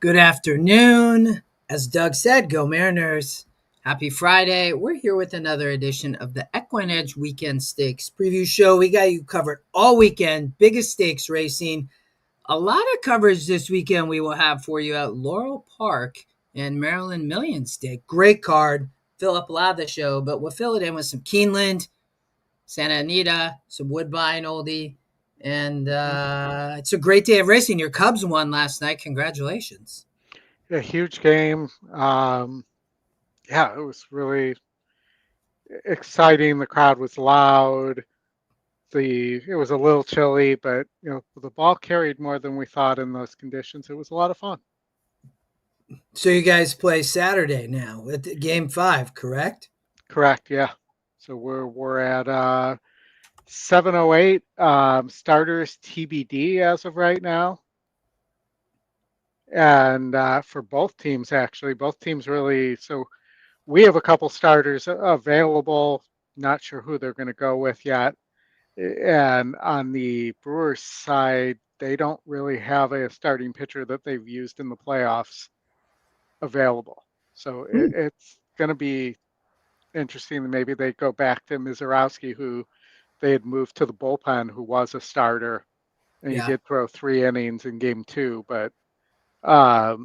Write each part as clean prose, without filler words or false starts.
Good afternoon. As Doug said, go Mariners. Happy Friday. We're here with another edition of the EquinEdge Weekend Stakes preview show. We got you covered all weekend, biggest stakes racing. A lot of coverage this weekend we will have for you at Laurel Park and Maryland Million Stake. Great card. Fill up a lot of the show, but we'll fill it in with some Keeneland, Santa Anita, some Woodbine oldie. And it's a great day of racing. Your Cubs won last night. Congratulations. A huge game. Yeah, it was really exciting. The crowd was loud. It was a little chilly, but the ball carried more than we thought in those conditions. It was a lot of fun. So you guys play Saturday now at game 5, correct? Correct, yeah. So we're at 7:08. Starters TBD as of right now. And for both teams, actually, both teams really. So we have a couple starters available. Not sure who they're going to go with yet. And on the Brewers side, they don't really have a starting pitcher that they've used in the playoffs available. So it's going to be interesting. Maybe they go back to Mizorowski, who they had moved to the bullpen, who was a starter. And he did throw 3 innings in game 2. But yeah,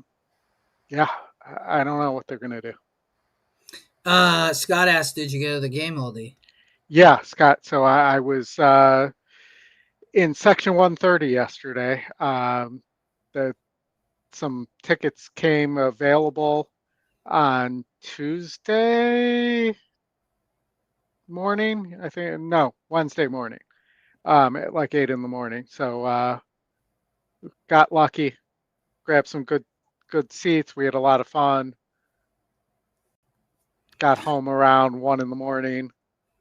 I don't know what they're going to do. Scott asked, did you go to the game, oldie? Yeah, Scott. So I was in section 130 yesterday. Some tickets came available on Tuesday morning. I think Wednesday morning, at like 8 in the morning. So got lucky, grabbed some good seats. We had a lot of fun. Got home around 1 in the morning.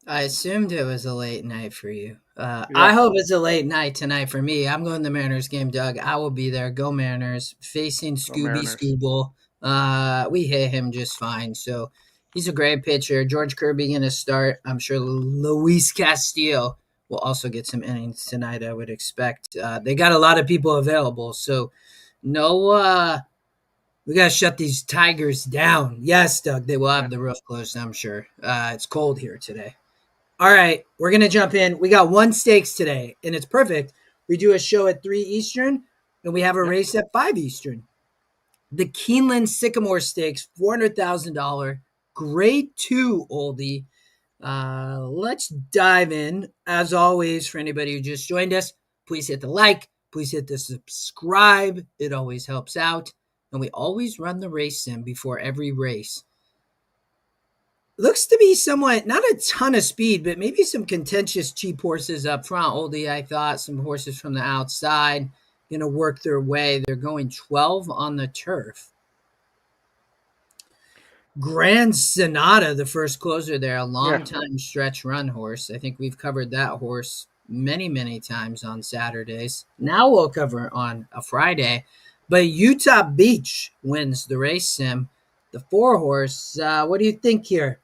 I assumed it was a late night for you. Yeah. I hope it's a late night tonight for me. I'm going to the Mariners game, Doug. I will be there. Go Mariners. Facing Scooby Scooble. We hit him just fine. So he's a great pitcher. George Kirby going to start. I'm sure Luis Castillo will also get some innings tonight, I would expect. They got a lot of people available. So no, we got to shut these Tigers down. Yes, Doug, they will have the roof closed, I'm sure. It's cold here today. All right, we're going to jump in. We got 1 stakes today, and it's perfect. We do a show at 3 Eastern, and we have a race at 5 Eastern. The Keeneland Sycamore Stakes, $400,000, grade 2 oldie. Let's dive in. As always, for anybody who just joined us, please hit the like. Please hit the subscribe. It always helps out. And we always run the race sim before every race. Looks to be somewhat, not a ton of speed, but maybe some contentious cheap horses up front. Oldie, I thought, some horses from the outside going to work their way. They're going 12 on the turf. Grand Sonata, the first closer there, a long-time stretch run horse. I think we've covered that horse many, many times on Saturdays. Now we'll cover it on a Friday. But Utah Beach wins the race sim. The 4 horse, what do you think here?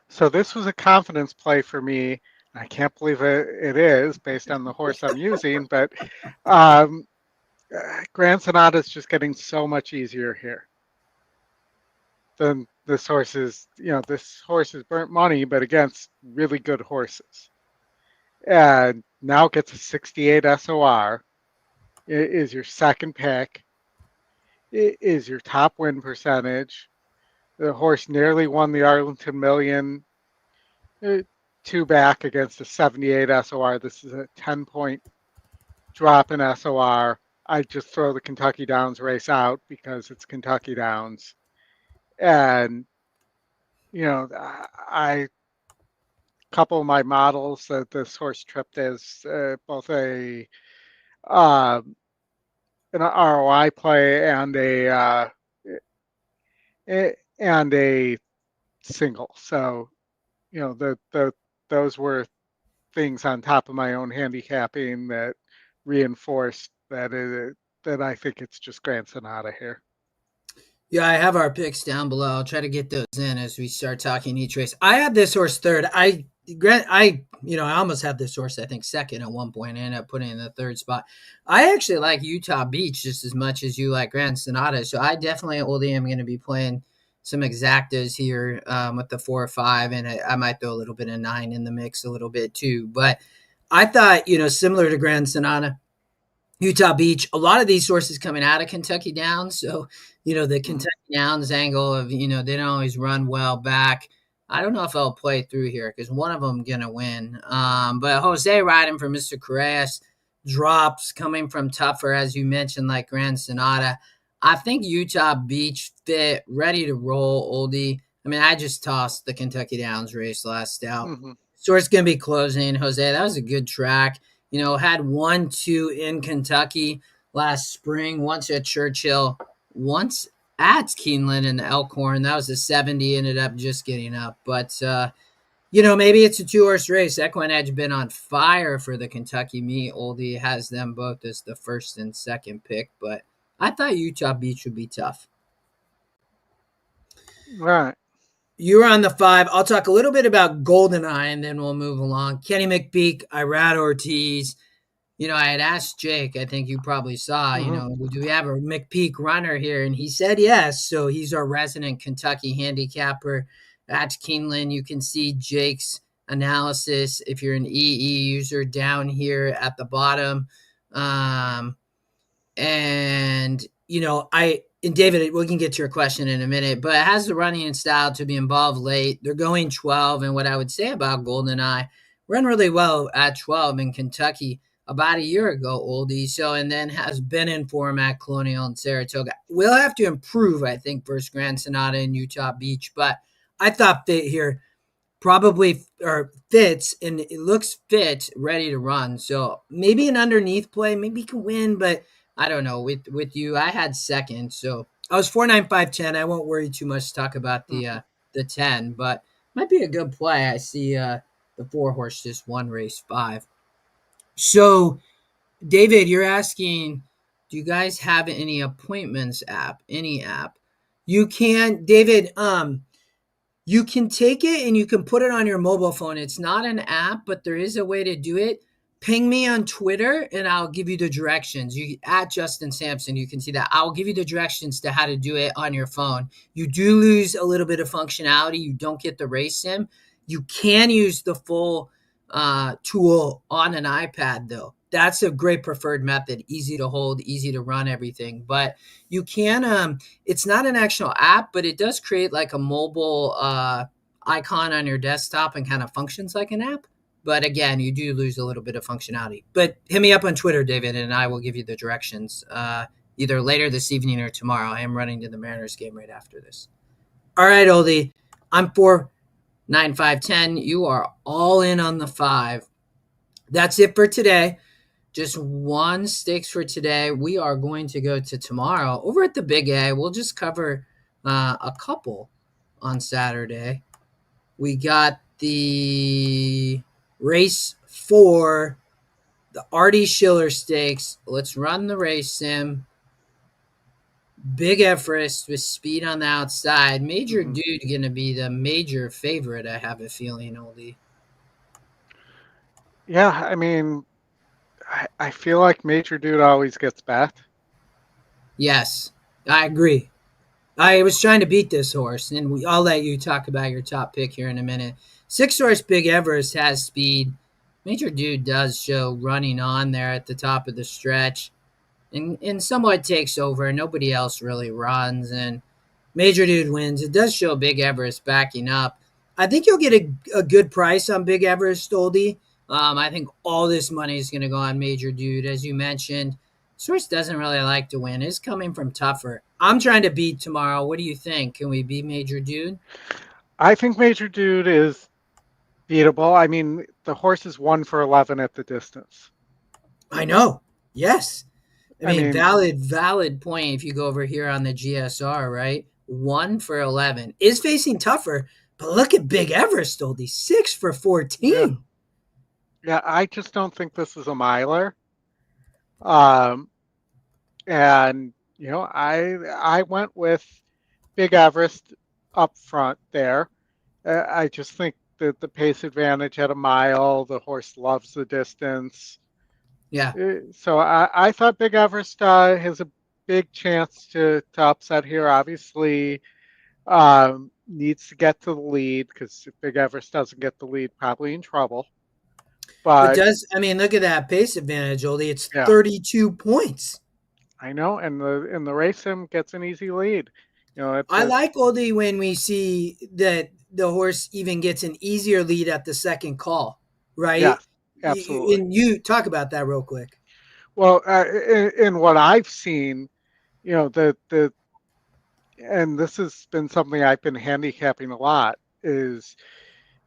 So this was a confidence play for me. I can't believe it is based on the horse I'm using, but Grand Sonata is just getting so much easier here than this horse is. This horse is burnt money, but against really good horses. And now gets a 68 SOR. It is your second pick. It is your top win percentage. The horse nearly won the Arlington Million 2 back against a 78 SOR. This is a 10-point drop in SOR. I just throw the Kentucky Downs race out because it's Kentucky Downs. And, a couple of my models that this horse tripped as both an ROI play and a single. So, those were things on top of my own handicapping that reinforced that I think it's just Grand Sonata here. Yeah, I have our picks down below. I'll try to get those in as we start talking each race. I have this horse third. I I almost had this horse, I think, second at one point, and ended up putting in the third spot. I actually like Utah Beach just as much as you like Grand Sonata, so I definitely only am going to be playing some exactas here with the 4 or 5, and I might throw a little bit of 9 in the mix a little bit too. But I thought, similar to Grand Sonata, Utah Beach, a lot of these horses coming out of Kentucky Downs. So, the Kentucky Downs angle of, they don't always run well back. I don't know if I'll play through here because one of them going to win. But Jose riding for Mr. Correas, drops coming from tougher, as you mentioned, like Grand Sonata. I think Utah Beach fit, ready to roll, oldie. I mean, I just tossed the Kentucky Downs race last out. Mm-hmm. So it's going to be closing. Jose, that was a good track. Had 1-2 in Kentucky last spring, once at Churchill, once at Keeneland and the Elkhorn. That was a 70, ended up just getting up. But, maybe it's a 2-horse race. EquinEdge been on fire for the Kentucky meet. Oldie has them both as the first and second pick. But I thought Utah Beach would be tough. Right. You're on the 5. I'll talk a little bit about Goldeneye, and then we'll move along. Kenny McPeak, Irad Ortiz. I had asked Jake, I think you probably saw, do we have a McPeak runner here? And he said yes. So he's our resident Kentucky handicapper at Keeneland. You can see Jake's analysis if you're an EE user down here at the bottom. And David, we can get to your question in a minute, but it has the running style to be involved late. They're going 12, and what I would say about Goldeneye, run really well at 12 in Kentucky about a year ago, oldie. So, and then has been in form at Colonial and Saratoga. We'll have to improve, I think, versus Grand Sonata and Utah Beach, but I thought fit here probably or fits, and it looks fit, ready to run. So maybe an underneath play, maybe he can win, but I don't know. With you, I had second, so I was 4.9510. I won't worry too much to talk about the 10, but might be a good play. I see the 4-horse just won race 5. So, David, you're asking, do you guys have any appointments app? Any app? You can, David. You can take it and you can put it on your mobile phone. It's not an app, but there is a way to do it. Ping me on Twitter and I'll give you the directions. You at Justin Sampson, you can see that. I'll give you the directions to how to do it on your phone. You do lose a little bit of functionality. You don't get the race sim. You can use the full tool on an iPad though. That's a great preferred method. Easy to hold, easy to run everything. But you can, it's not an actual app, but it does create like a mobile icon on your desktop and kind of functions like an app. But again, you do lose a little bit of functionality. But hit me up on Twitter, David, and I will give you the directions either later this evening or tomorrow. I am running to the Mariners game right after this. All right, oldie. I'm 4.9510. You are all in on the 5. That's it for today. Just one stakes for today. We are going to go to tomorrow over at the Big A. We'll just cover a couple on Saturday. We got the race 4, the Arty Schiller Stakes. Let's run the race sim. Big Everest with speed on the outside. Major Dude going to be the major favorite, I have a feeling, oldie. Yeah, I mean, I feel like Major Dude always gets backed. Yes, I agree. I was trying to beat this horse, and I'll let you talk about your top pick here in a minute. 6-horse Big Everest has speed. Major Dude does show running on there at the top of the stretch, and somewhat takes over. Nobody else really runs, and Major Dude wins. It does show Big Everest backing up. I think you'll get a good price on Big Everest, oldie. I think all this money is going to go on Major Dude, as you mentioned. Source doesn't really like to win. It's coming from tougher. I'm trying to beat tomorrow. What do you think? Can we beat Major Dude? I think Major Dude is beatable. I mean, the horse is 1 for 11 at the distance. I know. Yes. I mean, valid point if you go over here on the GSR, right? 1 for 11. Is facing tougher, but look at Big Everest, oldie. 6 for 14. Yeah, I just don't think this is a miler. And I went with Big Everest up front there. I just think the pace advantage at a mile. The horse loves the distance. Yeah. So I thought Big Everest has a big chance to upset here. Obviously, needs to get to the lead because if Big Everest doesn't get the lead, probably in trouble. But But I mean, look at that pace advantage, Oldie. It's yeah, 32 points. I know, and the race him gets an easy lead. At I the like Oldie when we see that the horse even gets an easier lead at the second call, right? yes, absolutely. And you talk about that real quick. Well, in what I've seen, the and this has been something I've been handicapping a lot is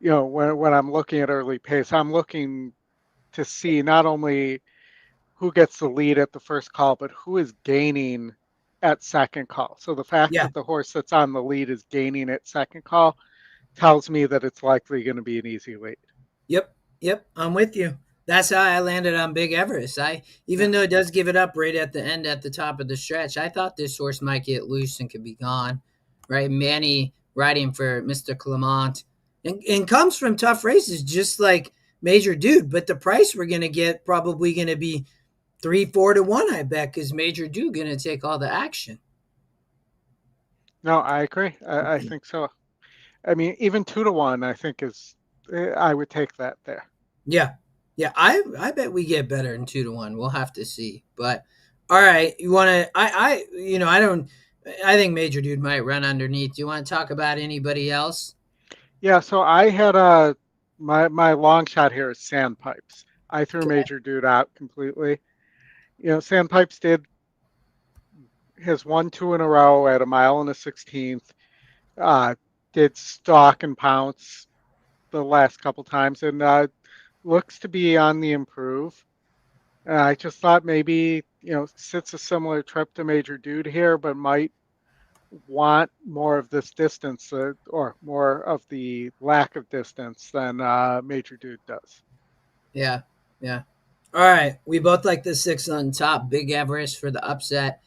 when I'm looking at early pace, I'm looking to see not only who gets the lead at the first call, but who is gaining at second call. So the fact Yeah. that the horse that's on the lead is gaining at second call tells me that it's likely going to be an easy lead. Yep. Yep. I'm with you. That's how I landed on Big Everest. Yeah. Even though it does give it up right at the end at the top of the stretch, I thought this horse might get loose and could be gone. Right. Manny riding for Mr. Clement and comes from tough races, just like Major Dude. But the price we're going to get probably going to be 3-4 to 1, I bet, because Major Dude going to take all the action. No, I agree. I think so. I mean, even 2-1, I think I would take that there. Yeah. Yeah. I bet we get better than 2-1. We'll have to see. But all right. You want to, I don't, I think Major Dude might run underneath. Do you want to talk about anybody else? Yeah, so I had my long shot here is Sandpipes. I threw Okay. Major Dude out completely. Sandpipes has won two in a row at a mile and a 16th. Uh, did stalk and pounce the last couple times and looks to be on the improve. I just thought maybe sits a similar trip to Major Dude here, but might want more of this distance or more of the lack of distance than Major Dude does. Yeah. Yeah. All right. We both like the 6 on top. Big Everest for the upset.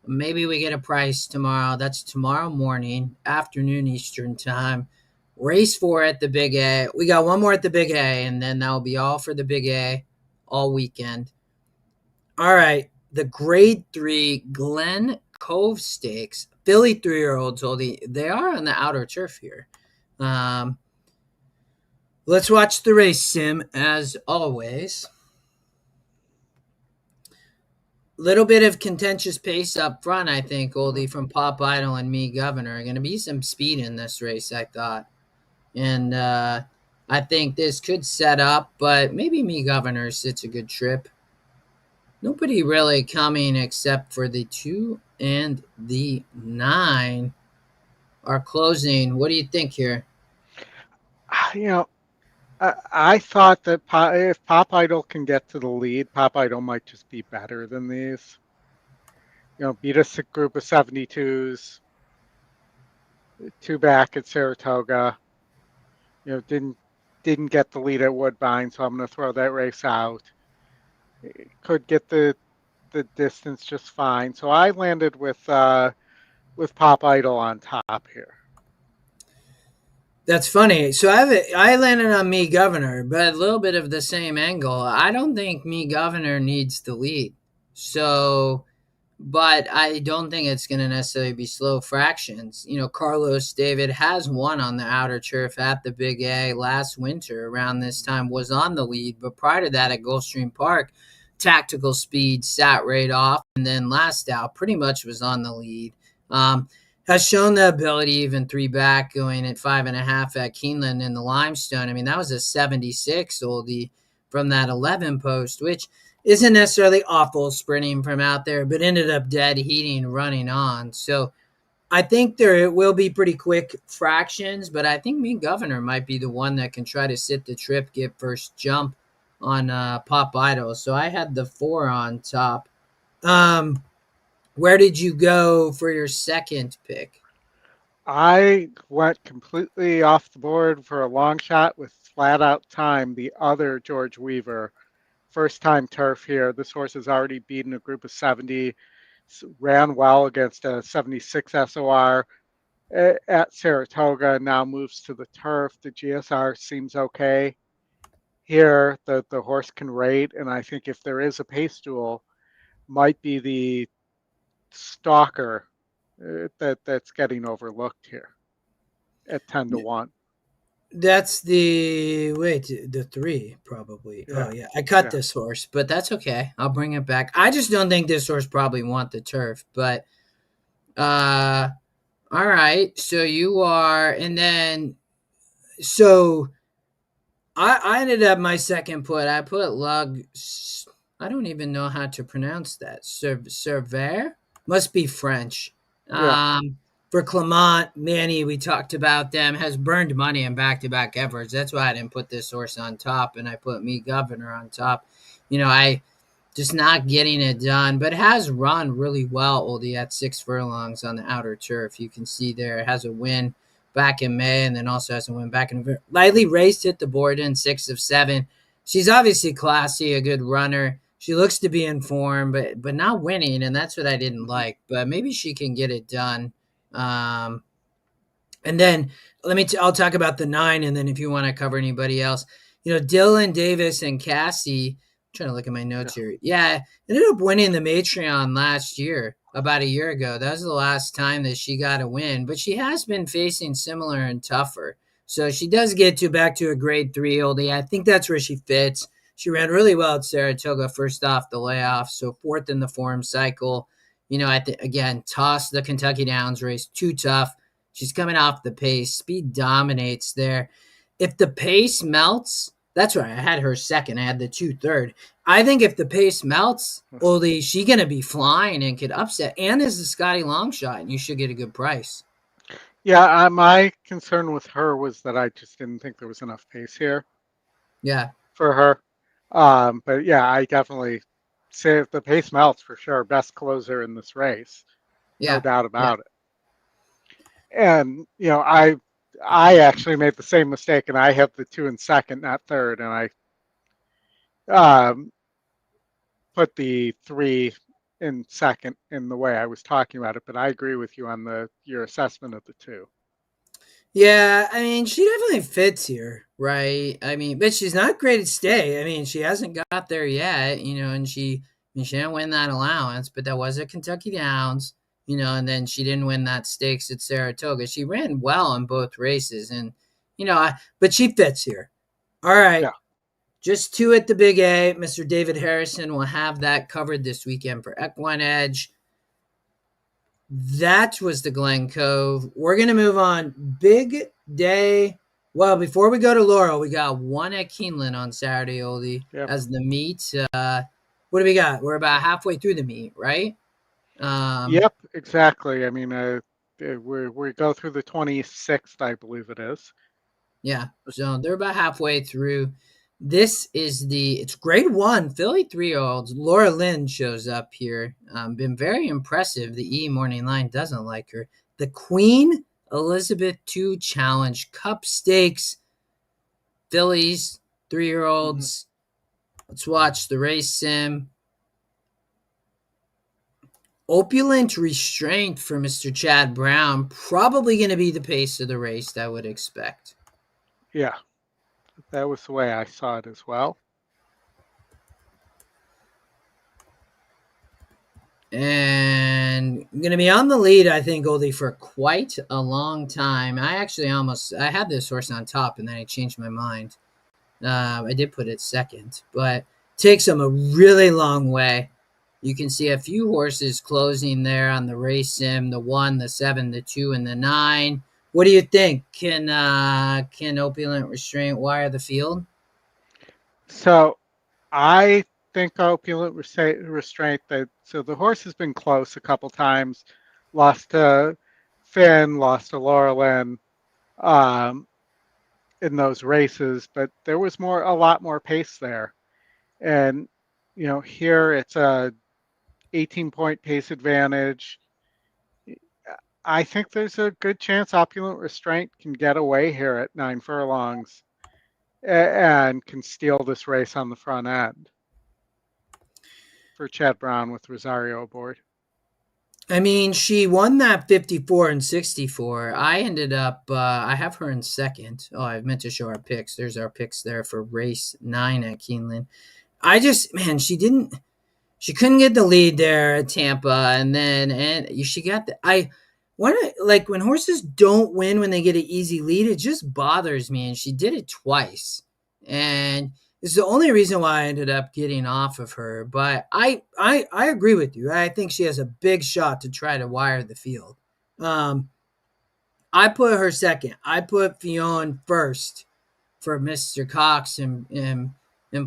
Maybe we get a price tomorrow. That's tomorrow morning, afternoon Eastern time. Race 4 at the Big A. We got one more at the Big A, and then that'll be all for the Big A all weekend. All right. The grade 3 Glen Cove Stakes. Philly 3-year-olds, they are on the outer turf here. Um, let's watch the race sim as always. Little bit of contentious pace up front, I think, Oldie, from Pop Idol and Me Governor. Going to be some speed in this race, I thought. And I think this could set up, but maybe Me Governor sits a good trip. Nobody really coming except for the 2 and the 9 are closing. What do you think here? You know, I thought that if Pop Idol can get to the lead, Pop Idol might just be better than these. Beat a group of 72s, two back at Saratoga. Didn't get the lead at Woodbine, so I'm going to throw that race out. Could get the distance just fine. So I landed with Pop Idol on top here. That's funny. So I landed on Me Governor, but a little bit of the same angle. I don't think Me Governor needs the lead. So, but I don't think it's going to necessarily be slow fractions. Carlos David has won on the outer turf at the Big A last winter around this time, was on the lead, but prior to that at Gulfstream Park, Tactical Speed sat right off, and then last out pretty much was on the lead. Has shown the ability, even 3 back, going at 5.5 at Keeneland in the Limestone. I mean, that was a 76 oldie from that 11 post, which isn't necessarily awful sprinting from out there, but ended up dead heating, running on. So I think there will be pretty quick fractions, but I think Me Governor might be the one that can try to sit the trip, get first jump on Pop Idol. So I had the 4 on top. Where did you go for your second pick? I went completely off the board for a long shot with flat out time, the other George Weaver. First time turf here. This horse has already beaten a group of 70, ran well against a 76 SOR, at Saratoga, now moves to the turf. The GSR seems okay. Here, the horse can rate, and I think if there is a pace duel, might be the stalker that's getting overlooked here at 10-1. That's the 3 probably. Oh Yeah, yeah, I cut yeah, this horse, but that's okay. I'll bring it back. I just don't think this horse probably want the turf, but uh, all right. So you are, and then so I ended up my second put. I put Lug. I don't even know how to pronounce that. Server must be French. yeah. For Clement, Manny, we talked about them, has burned money in back-to-back efforts. That's why I didn't put this horse on top, and I put Me Governor on top. I just not getting it done, but has run really well, Oldie, at 6 furlongs on the outer turf. You can see there it has a win back in May, and then also has a win back in lightly raced, hit the board in 6 of 7. She's obviously classy, a good runner. She looks to be in form, but not winning, and that's what I didn't Mhm. like. But maybe she can get it done. Um, and then I'll talk about the 9, and then if you want to cover anybody else, Dylan Davis and Cassie. I'm trying to look at my Yeah. notes here. Yeah, ended up winning the Matreon last year, about a year ago. That was the last time that she got a win, but she has been facing similar and tougher. So she does get back to a grade 3 oldie. I think that's where she fits. She ran really well at Saratoga first off the layoff, so fourth in the form cycle. Again, toss the Kentucky Downs race, too tough. She's coming off the pace. Speed dominates there. If the pace melts, that's right. I had her second. I had the 2 third. I think if the pace melts, Oldie, she gonna be flying and could upset. And is the Scotty long shot, and you should get a good price. Yeah, my concern with her was that I just didn't think there was enough pace here Yeah, for her. But yeah, I definitely say if the pace melts for sure, best closer in this race, no yeah, doubt yeah. about it. And I actually made the same mistake, and I have the 2 in second, not third, and I put the 3 in second in the way I was talking about it. But I agree with you on your assessment of the 2. Yeah, I mean, she definitely fits here, right? I mean, but she's not great at stay. I mean, she hasn't got there yet, and she didn't win that allowance, but that was at Kentucky Downs, and then she didn't win that stakes at Saratoga. She ran well in both races, and but she fits here. All right, Yeah. just 2 at the Big A. Mr. David Harrison will have that covered this weekend for EquinEdge. That was the Glen Cove. We're going to move on. Big day. Well, before we go to Laurel, we got one at Keeneland on Saturday, Oldie, Yep. as the meet. What do we got? We're about halfway through the meet, right? Yep. Exactly. I mean, we go through the 26th, I believe it is. Yeah. So they're about halfway through. It's grade 1, Philly 3-year-olds. Laura Lynn shows up here. Been very impressive. The E Morning Line doesn't like her. The Queen Elizabeth II Challenge Cup Stakes. Phillies, Mm-hmm. 3-year-olds. Let's watch the race sim. Opulent restraint for Mr. Chad Brown. Probably going to be the pace of the race, I would expect. Yeah, that was the way I saw it as well. And I'm going to be on the lead, I think, Goldie, for quite a long time. I had this horse on top, and then I changed my mind. I did put it second, but takes him a really long way. You can see a few horses closing there on the race sim: the 1, the 7, the 2, and the 9. What do you think? Can Opulent Restraint wire the field? So I think opulent restraint that so the horse has been close a couple times, lost to Finn, lost to Laurelin um, in those races, but there was a lot more pace there. And here it's a 18-point pace advantage. I think there's a good chance opulent restraint can get away here at 9 furlongs and can steal this race on the front end for Chad Brown with Rosario aboard. I mean, she won that 54 and 64. I ended up, I have her in second. Oh, I meant to show our picks. There's our picks there for race 9 at Keeneland. I just, man, she couldn't get the lead there at Tampa, and she got the when horses don't win when they get an easy lead, it just bothers me, and she did it twice, and it's the only reason why I ended up getting off of her. But I agree with you. I think she has a big shot to try to wire the field. Um, I put her second. I put Fionn first for Mr. Cox and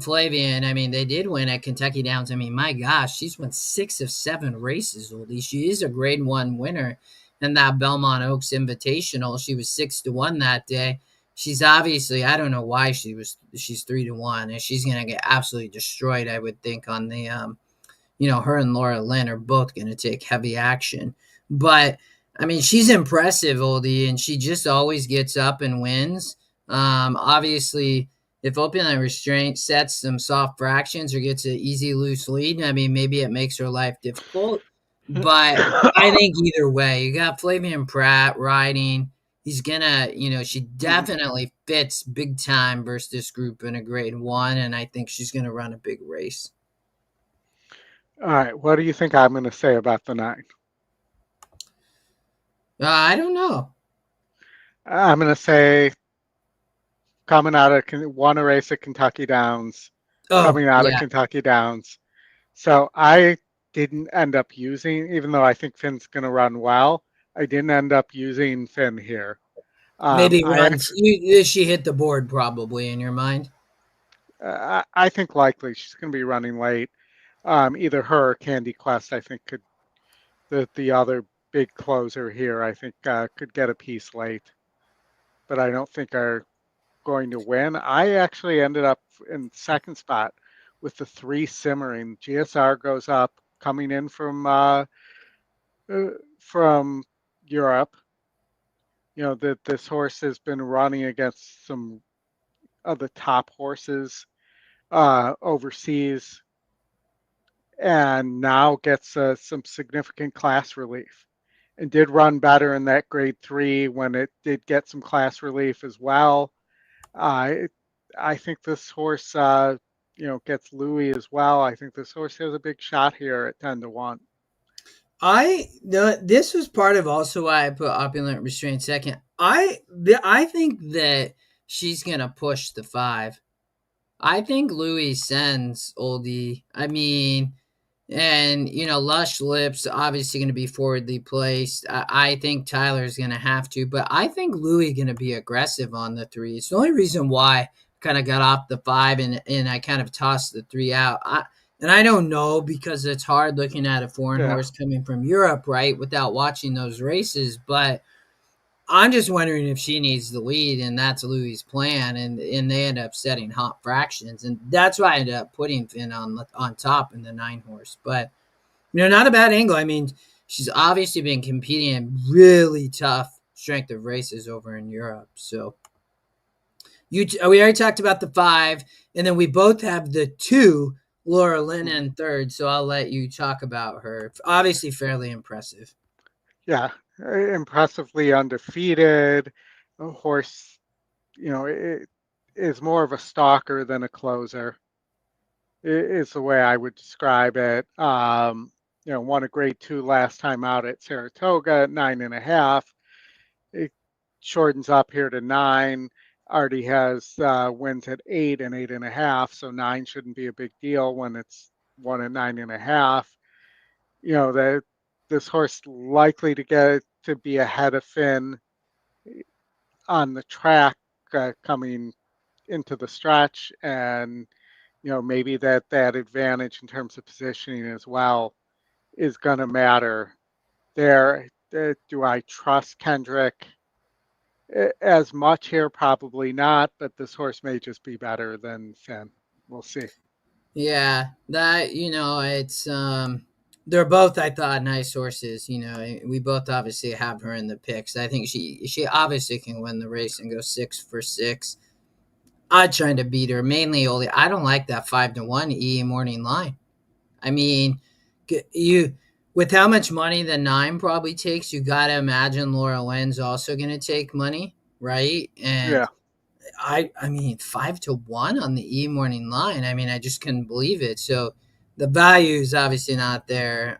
Flavian. I mean, they did win at Kentucky Downs. I mean, my gosh, she's won 6 of 7 races, Oldie. She is a grade 1 winner in that Belmont Oaks Invitational. She was 6-1 that day. She's obviously, I don't know why she's 3-1, and she's gonna get absolutely destroyed, I would think, on the her and Laura Lynn are both going to take heavy action. But I mean, she's impressive, Oldie, and she just always gets up and wins. Obviously, if open restraint sets some soft fractions or gets an easy loose lead, I mean, maybe it makes her life difficult. But I think either way, you got Flavian Pratt riding. He's gonna, she definitely fits big time versus this group in a grade 1, and I think she's gonna run a big race. All right, what do you think I'm going to say about the 9? I don't know. I'm going to say coming out of won a race at Kentucky Downs, Oh, coming out of yeah. Kentucky Downs. So I didn't end up using, even though I think Finn's going to run well, I didn't end up using Finn here. Maybe I runs. actually, She hit the board probably in your mind. I think likely she's going to be running late. Either her or Candy Quest, I think, could the other big closer here. I think could get a piece late, but I don't think are going to win. I actually ended up in second spot with the 3 simmering. GSR goes up coming in from Europe. You know that this horse has been running against some of the top horses overseas, and now gets some significant class relief. And did run better in that grade 3 when it did get some class relief as well. Uh, I think this horse, gets Louis as well. I think this horse has a big shot here at 10-1. This was part of also why I put opulent restraint second. I think that she's gonna push the 5. I think Louis sends Oldie. I mean, and Lush Lips obviously going to be forwardly placed. I think Tyler's going to have to, but I think Louis going to be aggressive on the 3. It's the only reason why I kind of got off the 5 and I kind of tossed the 3 out. And I don't know because it's hard looking at a foreign Yeah. horse coming from Europe, right, without watching those races. But I'm just wondering if she needs the lead, and that's Louis' plan, and they end up setting hot fractions, and that's why I ended up putting Finn on top in the 9 horse. But not a bad angle. I mean, she's obviously been competing in really tough strength of races over in Europe. So we already talked about the 5, and then we both have the 2, Laura Lynn in third. So I'll let you talk about her. Obviously, fairly impressive. Yeah. Impressively undefeated. A horse, it is more of a stalker than a closer, is the way I would describe it. Won a grade 2 last time out at Saratoga at 9.5. It shortens up here to 9. Arty has wins at 8 and 8.5, so 9 shouldn't be a big deal when it's 1 at 9.5. That this horse likely to get to be ahead of Finn on the track coming into the stretch, and maybe that advantage in terms of positioning as well is going to matter there. Do I trust Kendrick as much here? Probably not, but this horse may just be better than Finn. We'll see. Yeah, that it's they're both, I thought, nice horses. We both obviously have her in the picks. I think she obviously can win the race and go 6 for 6. I'm trying to beat her mainly. Only I don't like that 5-1 E morning line. I mean, you With how much money the 9 probably takes, you got to imagine Laura Lynn's also going to take money, right? Yeah. And I mean, 5-1 on the E morning line. I mean, I just couldn't believe it. So the value is obviously not there.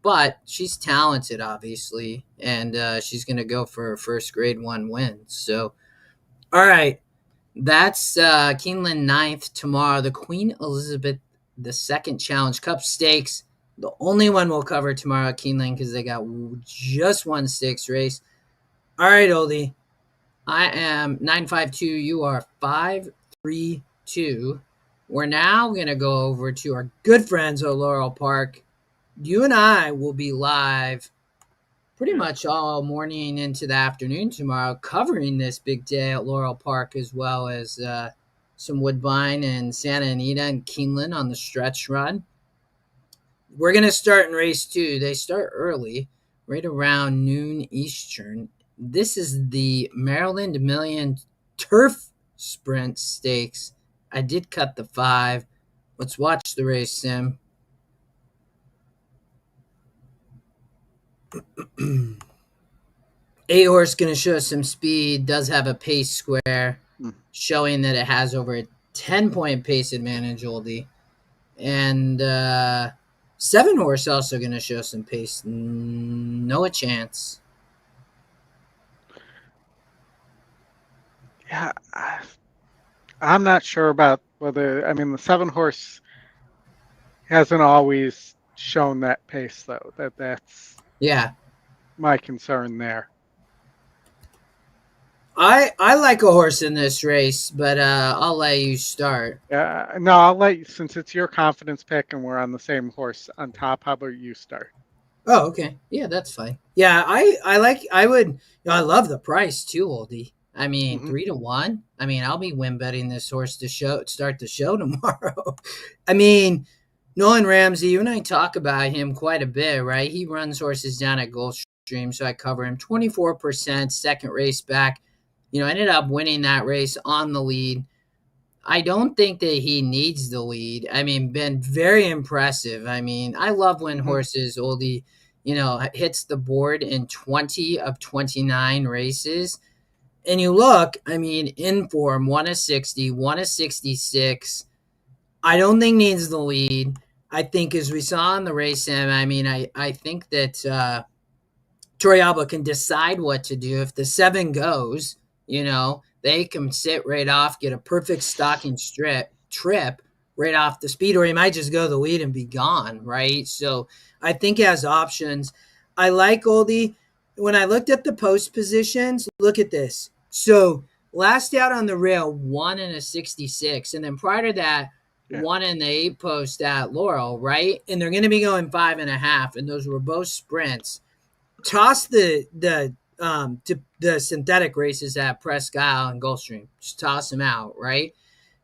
But she's talented, obviously, and she's going to go for her first grade 1 win. So, all right. That's Keeneland ninth tomorrow. The Queen Elizabeth II Challenge Cup Stakes. The only one we'll cover tomorrow at Keeneland because they got just one stakes race. All right, Oldie. I am 952. You are 532. We're now going to go over to our good friends at Laurel Park. You and I will be live pretty Yeah. much all morning into the afternoon tomorrow, covering this big day at Laurel Park, as well as some Woodbine and Santa Anita and Keeneland on the stretch run. We're going to start in race 2. They start early, right around noon Eastern. This is the Maryland Million Turf Sprint Stakes. I did cut the 5. Let's watch the race, Sim. Eight horse going to show some speed, does have a pace square, showing that it has over a 10-point pace advantage, Oldie. And 7 horse also going to show some pace. No a chance. Yeah. I'm not sure about whether, I mean, the 7 horse hasn't always shown that pace, though. That's my concern there. I like a horse in this race, but I'll let you start. No, I'll let you, since it's your confidence pick and we're on the same horse on top. How about you start? Oh, okay. Yeah, that's fine. Yeah, I love the price too, Oldie. I mean, 3-1. I mean, I'll be win betting this horse to start the show tomorrow. I mean, Nolan Ramsey, you and I talk about him quite a bit, right? He runs horses down at Gulfstream, so I cover him 24%, second race back. Ended up winning that race on the lead. I don't think that he needs the lead. I mean, been very impressive. I mean, I love when horses, Oldie, hits the board in 20 of 29 races. And you look, I mean, in form, 1-60, 1-66. I don't think needs the lead. I think, as we saw in the race, Sam, I mean, I think that Torrealba can decide what to do. If the 7 goes, they can sit right off, get a perfect stocking trip right off the speed, or he might just go the lead and be gone, right? So I think he has options. I like Oldie. When I looked at the post positions, look at this. So last out on the rail, 1-66. And then prior to that, 1 in the 8 post at Laurel, right? And they're going to be going 5.5. And those were both sprints. Toss the synthetic races at Presque Isle and Gulfstream. Just toss them out, right?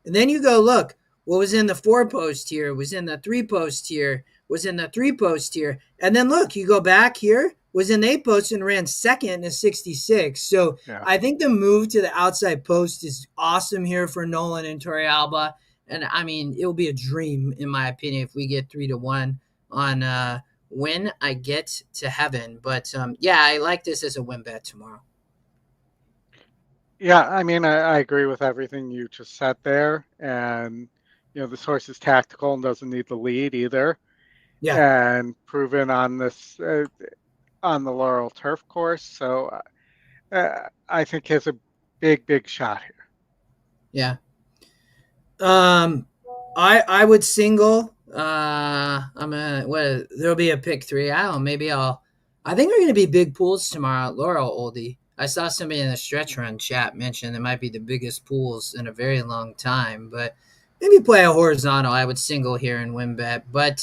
And then you go look. What was in the 4 post here? Was in the 3 post here? Was in the 3 post here? And then look, you go back here. Was in the 8 post and ran second in a 66. So I think the move to the outside post is awesome here for Nolan and Torrealba. And I mean, it will be a dream, in my opinion, if we get 3-1 on when I get to heaven. But I like this as a win bet tomorrow. Yeah, I mean, I agree with everything you just said there. And, this horse is tactical and doesn't need the lead either. Yeah. And proven on this, on the Laurel turf course. So I think he has a big shot here. Yeah. I would single. There'll be a pick 3. I don't know. I think they're going to be big pools tomorrow at Laurel, Oldie. I saw somebody in the stretch run chat mention there might be the biggest pools in a very long time, but maybe play a horizontal. I would single here and win bet. But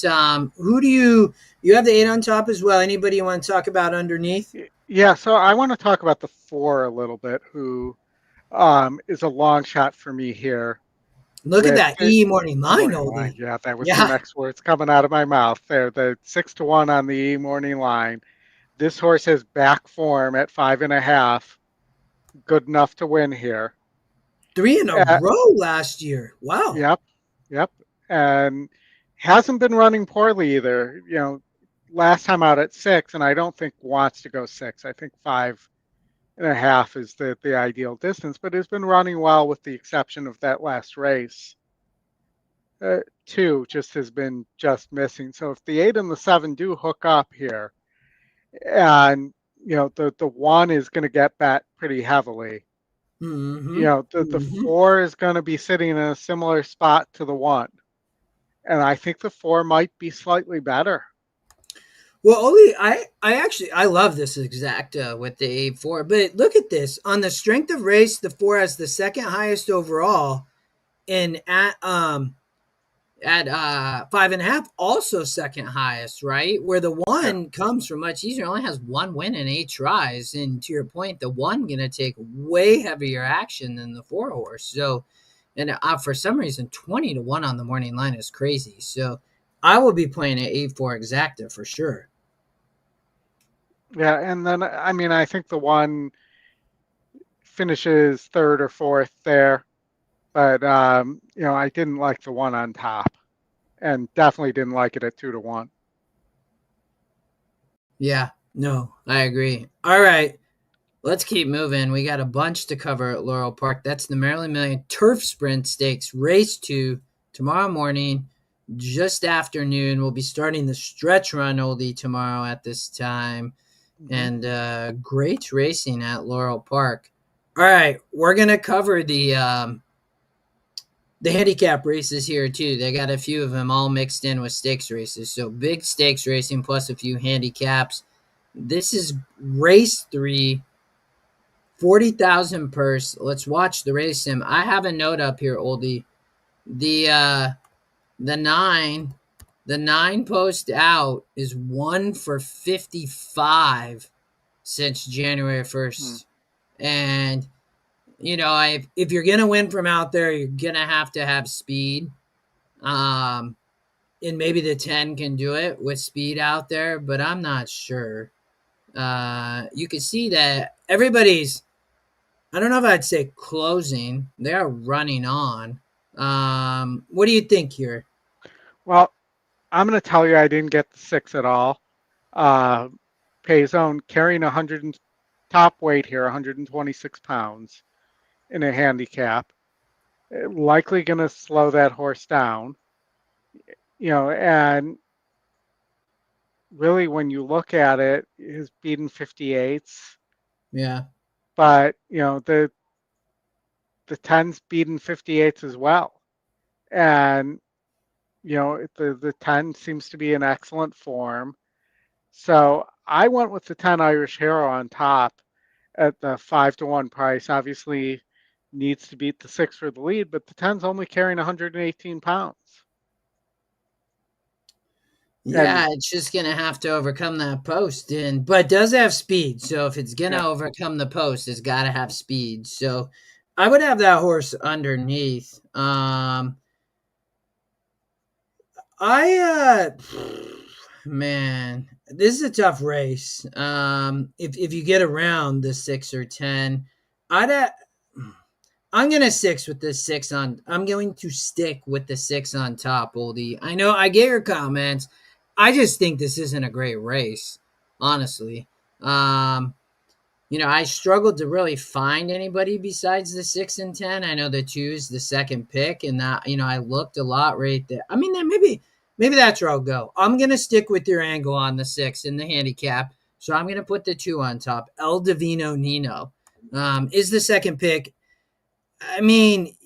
who do you have the 8 on top as well? Anybody you want to talk about underneath? Yeah, so I want to talk about the 4 a little bit, who is a long shot for me here. Look at that E morning line, Oldie. Yeah, that was the next words coming out of my mouth there. The 6-1 on the E morning line. This horse has back form at 5.5. Good enough to win here. 3 in a row last year. Wow. Yep. And hasn't been running poorly either. last time out at 6, and I don't think wants to go 6. I think 5.5 is the ideal distance, but has been running well with the exception of that last race. 2 just has been just missing. So if the 8 and the 7 do hook up here, and the 1 is going to get bet pretty heavily. The 4 is going to be sitting in a similar spot to the 1, and I think the 4 might be slightly better. Well, Oli, I love this exacta with the 8-4, but look at this. On the strength of race, the 4 has the second highest overall, and at 5.5, also second highest, right? Where the 1 comes from much easier, only has 1 win in 8 tries, and to your point, the 1 gonna take way heavier action than the 4 horse. So, and for some reason, 20-1 on the morning line is crazy. So, I will be playing an 8-4 exacta for sure. Yeah, and then I think the 1 finishes 3rd or 4th there, but I didn't like the 1 on top, and definitely didn't like it at 2-1. Yeah, no, I agree. All right, let's keep moving. We got a bunch to cover at Laurel Park. That's the Maryland Million Turf Sprint Stakes, race 2, tomorrow morning, just afternoon. We'll be starting the stretch run oldie tomorrow at this time. And great racing at Laurel Park. All right, we're gonna cover the handicap races here too. They got a few of them all mixed in with stakes races. So big stakes racing plus a few handicaps. This is race 3, 40,000 purse. Let's watch the race sim. I have a note up here, oldie. The 9 post out is 1 for 55 since January 1st. And, if you're going to win from out there, you're going to have speed. And maybe the 10 can do it with speed out there, but I'm not sure. You can see that everybody's, I don't know if I'd say closing. They're running on. What do you think here? Well, I'm going to tell you I didn't get the 6 at all. Payzone carrying 100 top weight here, 126 pounds in a handicap. Likely going to slow that horse down. And really when you look at it, he's beaten 58s. Yeah. But, the 10's beaten 58s as well. And, the 10 seems to be in excellent form. So I went with the 10 Irish Hero on top at the 5-1 price. Obviously needs to beat the 6 for the lead, but the 10's only carrying 118 pounds. Yeah, it's just gonna have to overcome that post, but it does have speed. So if it's gonna overcome the post, it's got to have speed. So I would have that horse underneath. Man, this is a tough race. If you get around the 6 or 10, I'm gonna 6 with the 6 on. I'm going to stick with the 6 on top, oldie. I know I get your comments. I just think this isn't a great race, honestly. I struggled to really find anybody besides the 6 and 10. I know the 2 is the second pick, and that I looked a lot right there. I mean, then maybe that's where I'll go. I'm gonna stick with your angle on the 6 in the handicap, so I'm gonna put the 2 on top. El Divino Nino is the second pick. I mean,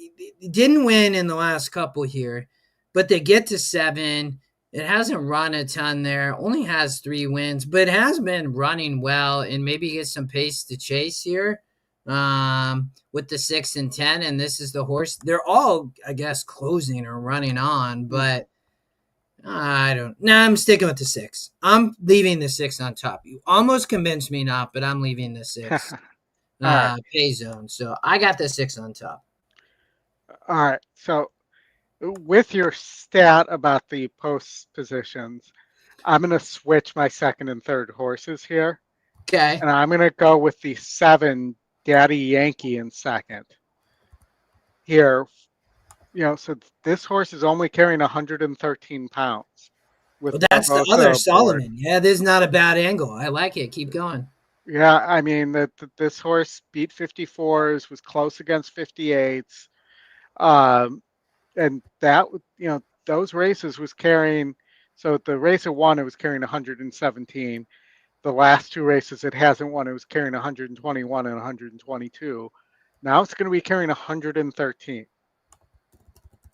didn't win in the last couple here, but they get to 7. It hasn't run a ton there. Only has 3 wins, but has been running well and maybe get some pace to chase here with the 6 and 10. And this is the horse. They're all, I guess, closing or running on, but I don't. No, I'm sticking with the 6. I'm leaving the 6 on top. You almost convinced me not, but I'm leaving the 6 pay zone. So I got the 6 on top. All right. So with your stat about the post positions, I'm going to switch my second and third horses here. Okay. And I'm going to go with the 7 Daddy Yankee in second here. So this horse is only carrying 113 pounds. with Well, that's the other Barbosa aboard. Solomon. Yeah, this is not a bad angle. I like it. Keep going. Yeah, I mean that this horse beat 54s, was close against 58s, um, and that those races was carrying. So the race it won, it was carrying 117. The last two races it hasn't won, it was carrying 121 and 122. Now it's going to be carrying 113.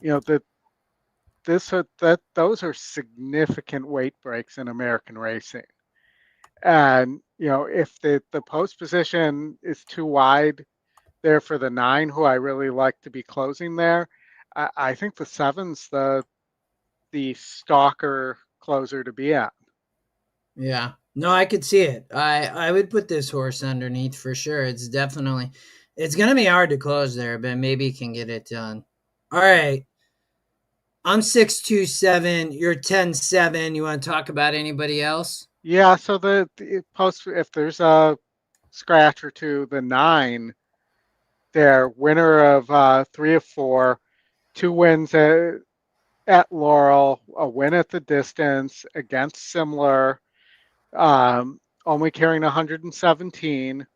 That those are significant weight breaks in American racing. And if the post position is too wide there for the 9, who I really like to be closing there, I think the 7's the stalker closer to be at. Yeah. No, I could see it. I would put this horse underneath for sure. It's gonna be hard to close there, but maybe he can get it done. All right. I'm 627. You're 10-7. You want to talk about anybody else? Yeah, so the post, if there's a scratch or two, the 9 there, winner of 3 of 4, 2 wins at Laurel, a win at the distance against Similar, only carrying 117,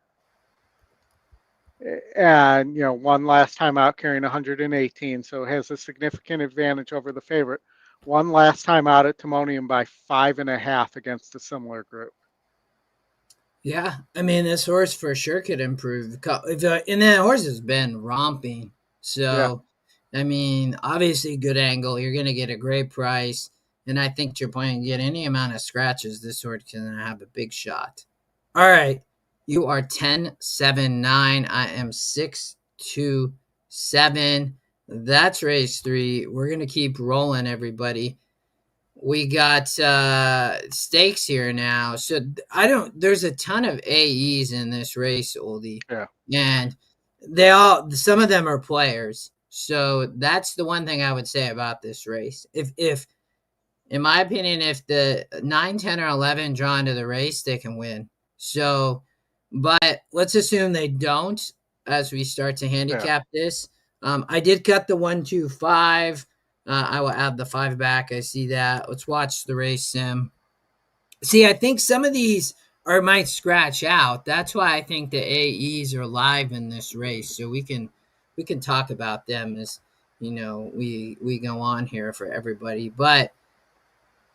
and one last time out carrying 118, so it has a significant advantage over the favorite. One last time out at Timonium by 5.5 against a similar group. Yeah, I mean this horse for sure could improve. And that horse has been romping, Yeah. so I mean, obviously good angle. You're gonna get a great price, and I think to your point, get any amount of scratches. This horse can have a big shot. All right, you are 10-7-9. I am 6-2-7. That's race 3. We're gonna keep rolling, everybody. We got stakes here now. So I don't there's a ton of AEs in this race, Oldie. Yeah. And some of them are players. So that's the one thing I would say about this race. If in my opinion, if the 9, 10, or 11 draw into the race, they can win. So but let's assume they don't as we start to Yeah. handicap this. I did cut the 1-2-5. I will add the 5 back. I see that. Let's watch the race sim. See, I think some of these might scratch out. That's why I think the AEs are live in this race, so we can talk about them as we go on here for everybody. But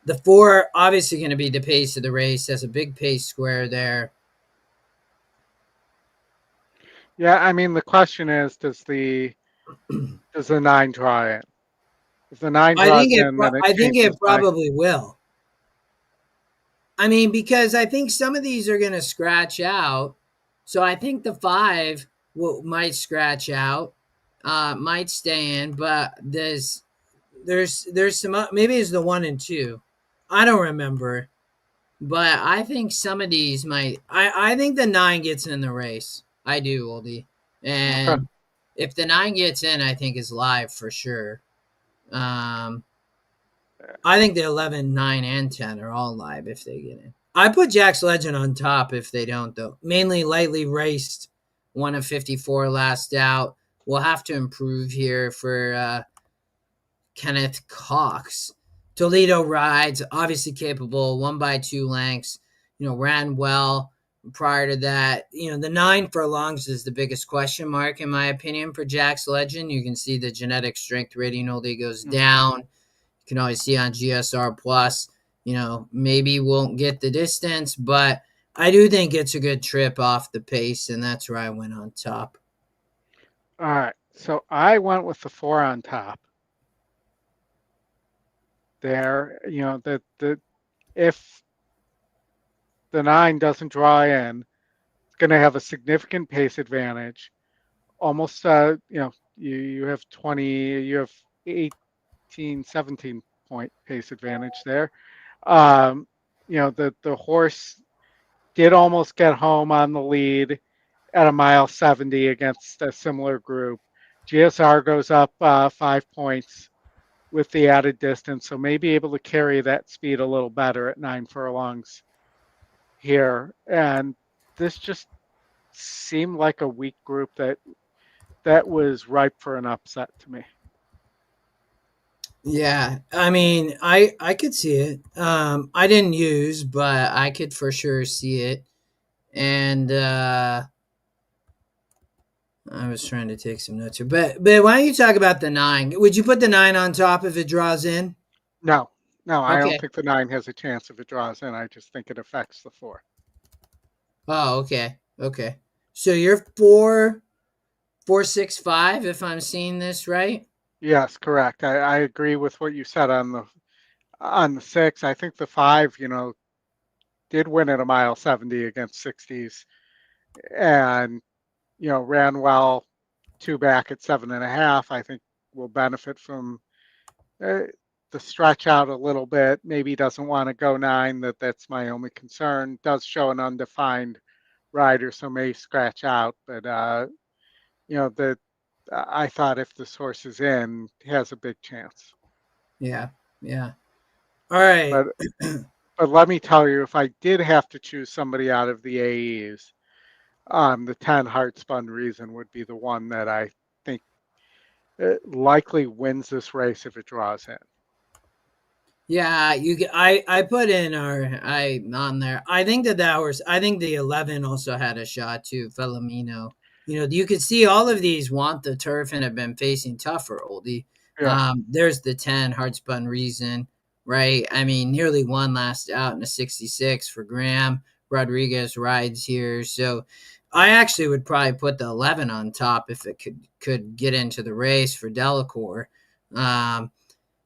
the 4 obviously going to be the pace of the race. Has a big pace square there. Yeah, I mean the question is, does the 9 draw in? If the 9 draws in, then it I think changes it my. probably will. I mean, because I think some of these are going to scratch out. So I think the 5 might scratch out, might stay in, but there's some maybe it's the 1 and 2. I don't remember, but I think some of these might. I think the 9 gets in the race. I do, Oldie, Okay. and if the 9 gets in, I think is live for sure. Um, I think the 11, 9, and 10 are all live if they get in. I put Jack's Legend on top if they don't, though. Mainly lightly raced, 1 of 54 last out. We'll have to improve here for Kenneth Cox. Toledo rides, obviously capable, 1 by 2 lengths, ran well prior to that. The 9 furlongs is the biggest question mark, in my opinion, for Jack's Legend. You can see the genetic strength rating only goes down. You can always see on GSR Plus, maybe won't get the distance, but I do think it's a good trip off the pace, and that's where I went on top. All right. So I went with the 4 on top. There, the if the 9 doesn't draw in, it's going to have a significant pace advantage. Almost, you have 20, you have 18, 17 point pace advantage there. The horse did almost get home on the lead at a mile 70 against a similar group. GSR goes up 5 points with the added distance, so may be able to carry that speed a little better at 9 furlongs here. And this just seemed like a weak group that was ripe for an upset to me. Yeah, I mean, I could see it. I didn't use, but I could for sure see it. And I was trying to take some notes here, but why don't you talk about the 9? Would you put the 9 on top if it draws in? No, no, I don't Okay. think the 9 has a chance if it draws in. I just think it affects the 4. Oh, okay. Okay. So you're 4, 4, 6, 5. If I'm seeing this right. Yes, correct. I agree with what you said on the 6. I think the 5, did win at a mile 70 against 60s, and ran well 2 back at 7.5. I think will benefit from uh, the stretch out a little bit. Maybe doesn't want to go 9. That's my only concern. Does show an undefined rider, so may scratch out. But that I thought if this horse is in, he has a big chance. Yeah. Yeah. All right. But but let me tell you, if I did have to choose somebody out of the AEs, the 10 Heartspun Reason would be the one that I think likely wins this race if it draws in. Yeah, I put in I on there. I think that was I think the 11 also had a shot too, Filomeno. You could see all of these want the turf and have been facing tougher, oldie. Yeah, There's the 10 Hardspun Reason, right? I mean, nearly won last out in a 66 for Graham. Rodriguez rides here, so I actually would probably put the 11 on top if it could get into the race for Delacour. Um,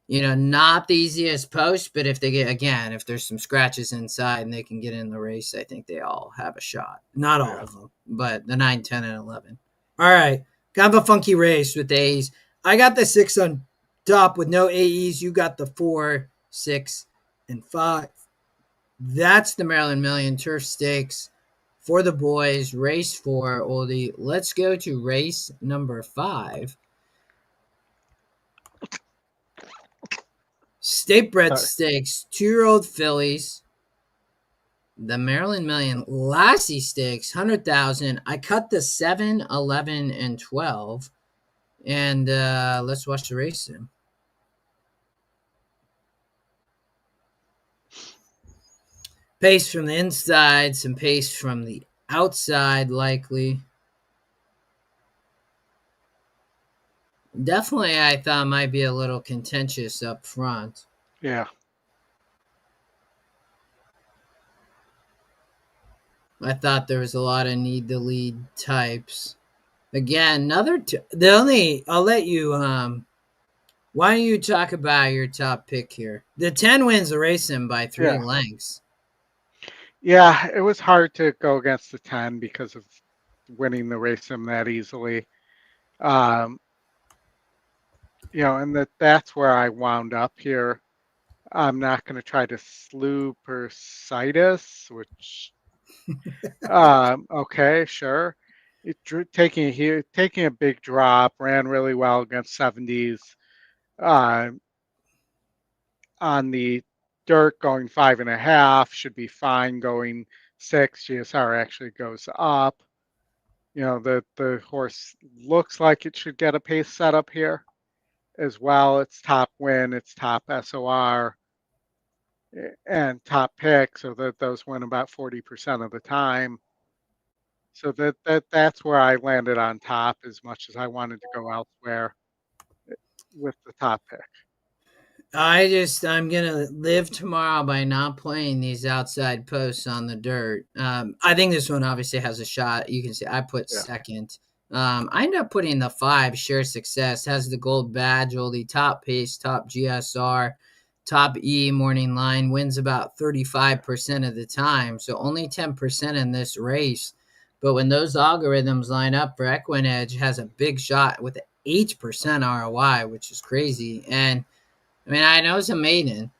not the easiest post, but if there's some scratches inside and they can get in the race, I think they all have a shot. Not all yeah. of them, but the 9, 10, and 11. All right. Kind of a funky race with the A's. I got the 6 on top with no AEs. You got the 4, 6, and 5. That's the Maryland Million Turf Stakes for the boys. Race 4, oldie. Let's go to race number 5. State bred Sorry. stakes, 2-year-old fillies. The Maryland Million Lassie Stakes, 100,000. I cut the 7, 11, and 12. And let's watch the race then. Pace from the inside, some pace from the outside, likely. Definitely, I thought might be a little contentious up front. Yeah, I thought there was a lot of need to lead types. Again, the only I'll let you why don't you talk about your top pick here? The 10 wins the race in by 3 yeah, lengths. yeah. It was hard to go against the 10 because of winning the race sim that easily. Um, and that's where I wound up here. I'm not going to try to slew Persitis, which okay, sure. Taking a big drop, ran really well against 70s. Uh, on the dirt going 5.5 should be fine. Going 6, GSR actually goes up. The horse looks like it should get a pace setup here as well. It's top win, it's top SOR, and top pick, so that those win about 40% of the time. So that's where I landed on top as much as I wanted to go elsewhere with the top pick. I'm gonna live tomorrow by not playing these outside posts on the dirt. I think this one obviously has a shot. You can see I put Yeah. second. I ended up putting the 5, Share Success, has the gold badge, the top pace, top GSR, top E morning line, wins about 35% of the time. So only 10% in this race. But when those algorithms line up for EquinEdge, has a big shot with 8% ROI, which is crazy. And I mean, I know it's a maiden,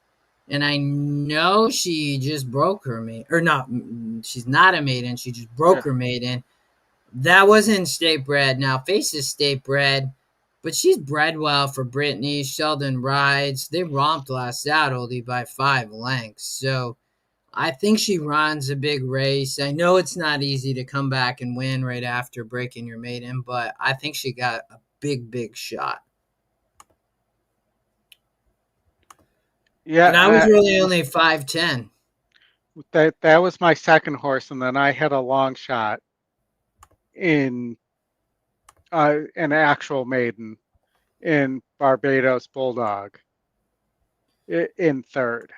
and I know she just broke her maiden, or not. She's not a maiden. She just broke Yeah. her maiden. That wasn't state bred. Now Face is state bred, but she's bred well for Brittany. Sheldon rides. They romped last out only by 5 lengths. So I think she runs a big race. I know it's not easy to come back and win right after breaking your maiden, but I think she got a big, big shot. And I was Yeah, really only 5'10". that was my second horse, and then I had a long shot in an actual maiden in Barbados Bulldog in third.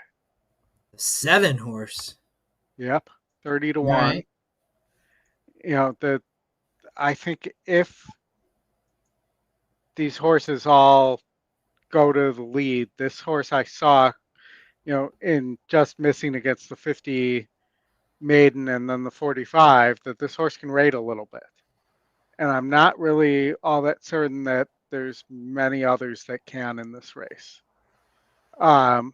7 horse. Yep, 30 to All 1. right. The I think if these horses all go to the lead, this horse I saw, in just missing against the 50 maiden and then the 45, that this horse can rate a little bit. And I'm not really all that certain that there's many others that can in this race. Um,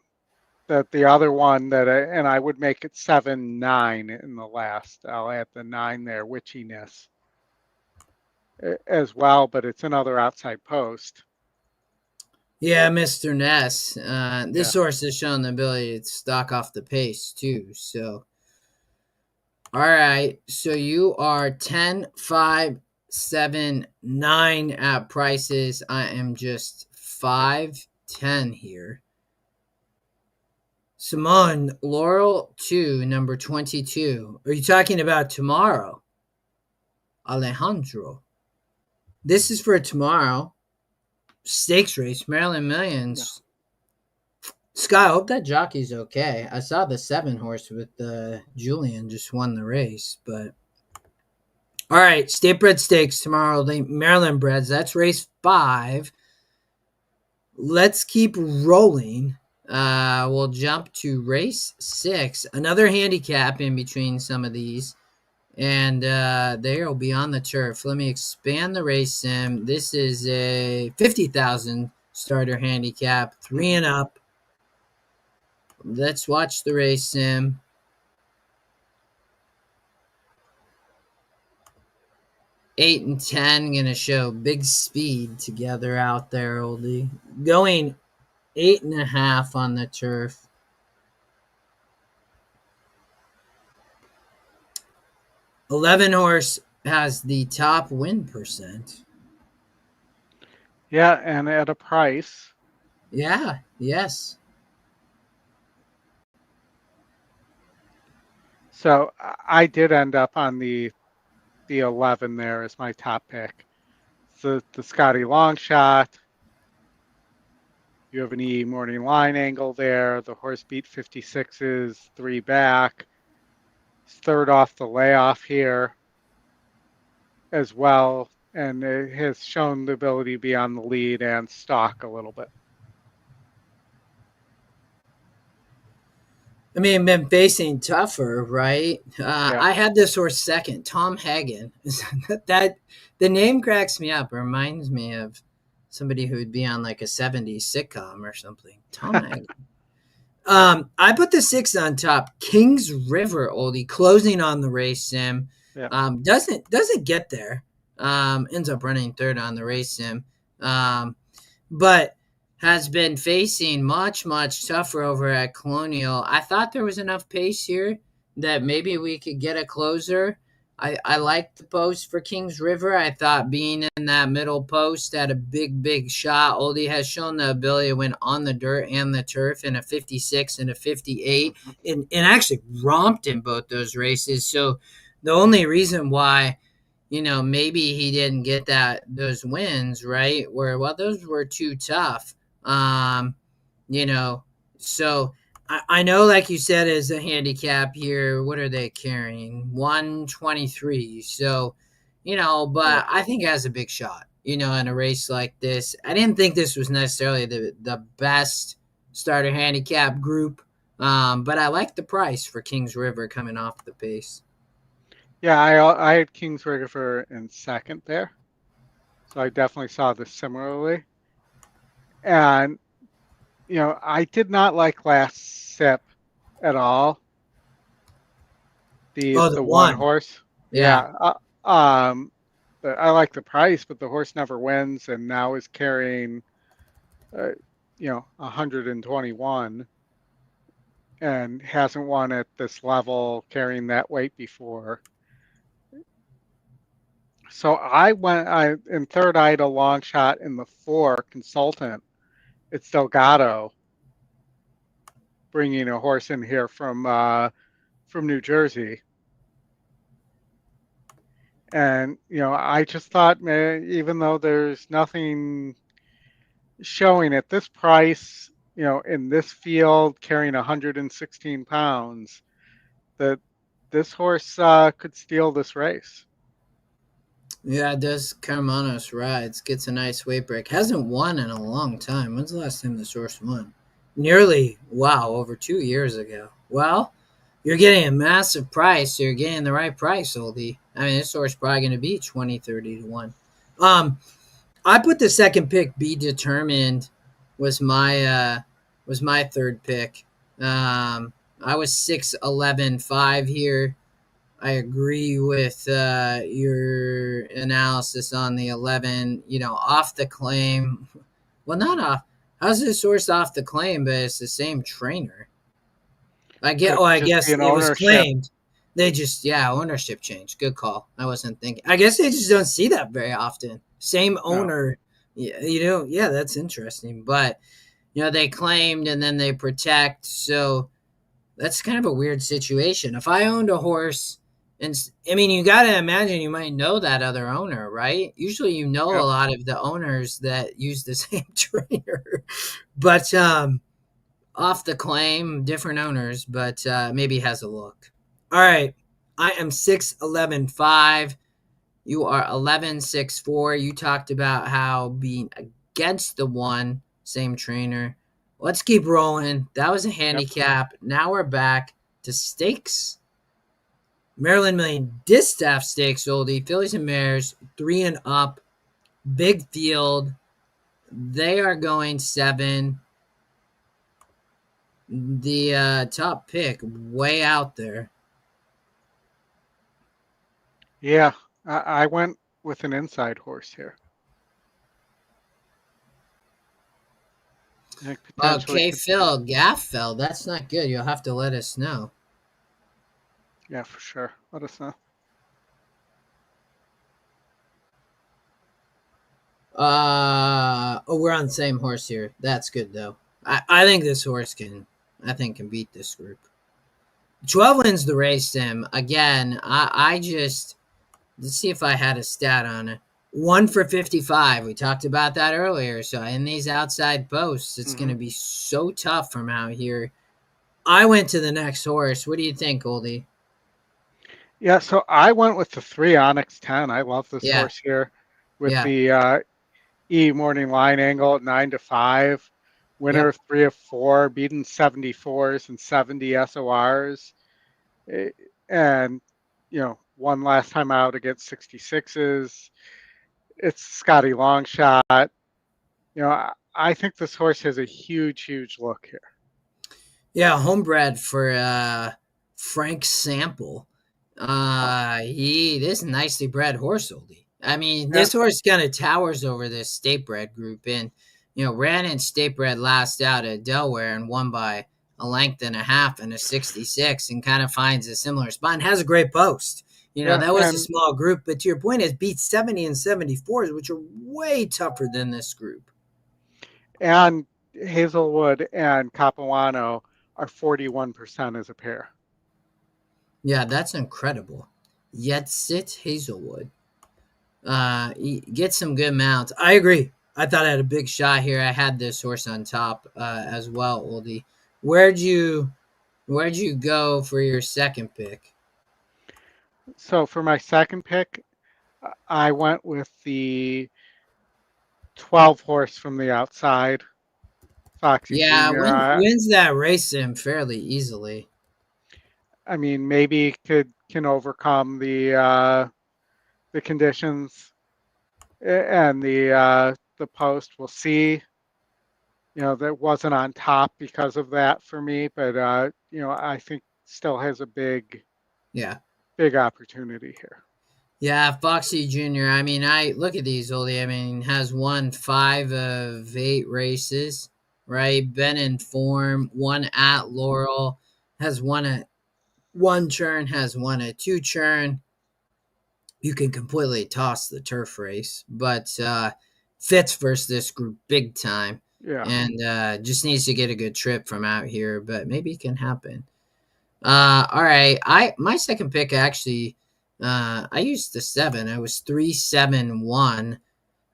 that the other one and I would make it 7-9 in the last. I'll add the 9 there, Witchiness as well, but it's another outside post. Yeah, Mr. Ness. This Yeah. horse has shown the ability to stock off the pace too. So, all right. So you are 10, 5, 7, 9 at prices. I am just 5, 10 here. Simone, Laurel 2, number 22. Are you talking about tomorrow? Alejandro. This is for tomorrow. Stakes race, Maryland Yeah. Millions. Scott, I hope that jockey's okay. I saw the 7 horse with Julian just won the race, but all right, State Bred Stakes tomorrow. The Maryland Breds. That's race 5. Let's keep rolling. We'll jump to race 6. Another handicap in between some of these, and they will be on the turf. Let me expand the race sim. This is a 50,000 starter handicap, 3 and up. Let's watch the race sim. 8 and 10 gonna show big speed together out there, oldie. Going 8.5 on the turf. 11 horse has the top win percent. Yeah, and at a price. Yeah, yes. So I did end up on the 11 there as my top pick. So the Scotty long shot. You have an E morning line angle there. The horse beat 56s, 3 back. Third off the layoff here as well. And it has shown the ability to be on the lead and stalk a little bit. I mean, been facing tougher, right? Yeah. I had this horse second, Tom Hagen. That the name cracks me up. It reminds me of somebody who would be on like a '70s sitcom or something. Tom Hagen. I put the 6 on top. Kings River, oldie, closing on the race sim. Yeah. Doesn't get there. Ends up running third on the race sim. But has been facing much tougher over at Colonial. I thought there was enough pace here that maybe we could get a closer. I liked the post for Kings River. I thought being in that middle post at a big shot. Oldie has shown the ability to win on the dirt and the turf in a 56 and a 58 and actually romped in both those races. So the only reason why maybe he didn't get those wins, right? Those were too tough. Um, you know, so I know, like you said, as a handicap here, what are they carrying? 123. So, Yeah. but I think it has a big shot, in a race like this. I didn't think this was necessarily the best starter handicap group. But I like the price for Kings River coming off the pace. Yeah, I had Kings River in second there. So I definitely saw this similarly. And, I did not like last sip at all. The Oh, the the one one. horse. Yeah. Yeah. I like the price, but the horse never wins and now is carrying, uh, 121 and hasn't won at this level carrying that weight before. So I in third I had a long shot in the 4 consultant. It's Delgado. bringing a horse in here from New Jersey. And, I just thought, man, even though there's nothing showing at this price, in this field, carrying 116 pounds, that this horse could steal this race. Yeah, does Carmanos rides, gets a nice weight break. Hasn't won in a long time. When's the last time this horse won? Nearly, wow, over 2 years ago. Well, you're getting a massive price, so you're getting the right price, oldie. I mean, this horse probably going to be 20, 30 to 1. I put the second pick, Be Determined, was my third pick. I was 6-11-5 here. I agree with your analysis on the 11. Off the claim. Well, not off. How's this horse off the claim, but it's the same trainer? I Could just guess be an it was ownership. claimed. They just, ownership change. Good call. I wasn't thinking. I guess they just don't see that very often. Same No. owner. Yeah, that's interesting. But, they claimed and then they protect. So that's kind of a weird situation. If I owned a horse, and I mean, you got to imagine you might know that other owner, right? Usually you know a Yep. lot of the owners that use the same trainer. But off the claim, different owners, but maybe has a look. All right. I am 6-11-5. You are 11-6-4. You talked about how being against the one, same trainer. Let's keep rolling. That was a Yep. handicap. Now we're back to stakes. Maryland Million Distaff Stakes, oldie. Fillies and Mares, 3 and up. Big field. They are going 7. The top pick, way out there. Yeah. I went with an inside horse here. I think potentially Okay, could. Phil, Gaff fell. That's not good. You'll have to let us know. Yeah, for sure. Let us know. We're on the same horse here. That's good though. I think this horse can beat this group. 12 wins the race, Sim. Again, I just let's see if I had a stat on it. 1 for 55. We talked about that earlier. So in these outside posts, it's going to be so tough from out here. I went to the next horse. What do you think, Oldie? Yeah, so I went with the 3 Onyx 10. I love this Yeah, horse here with yeah, the E morning line angle at 9-5. Winner yep. of 3 of 4, beaten 74s and 70 SORs. Eh, And, one last time out against 66s. It's Scotty Longshot. I think this horse has a huge, huge look here. Yeah, homebred for Frank Sample. This nicely bred horse, oldie. I mean, Yeah, this horse kind of towers over this state bred group, and ran in state bred last out at Delaware and won by a length and a half and a 66, and kind of finds a similar spot and has a great post. yeah, That was a small group, but to your point, has beat 70 and 74s, which are way tougher than this group. and Hazelwood and Capuano are 41% as a pair. Yeah, that's incredible. Yet sit Hazelwood. Get some good mounts. I agree. I thought I had a big shot here. I had this horse on top as well, Oldie. Where'd you go for your second pick? So for my second pick, I went with the 12 horse from the outside, Foxy Yeah, Jr. wins that race sim fairly easily. I mean, maybe can overcome the conditions and the post. We'll see. That wasn't on top because of that for me, but I think still has a Yeah. big opportunity here. Yeah, Foxy Jr. I mean, I look at these, Oldie. I mean, has won 5 of 8 races, right? Been in form, won at Laurel, has won a 1 churn, has won a 2 churn. You can completely toss the turf race, but fits versus this group big time. Yeah. and just needs to get a good trip from out here, but maybe it can happen. All right. My second pick actually, I used the 7. I was 3-7-1.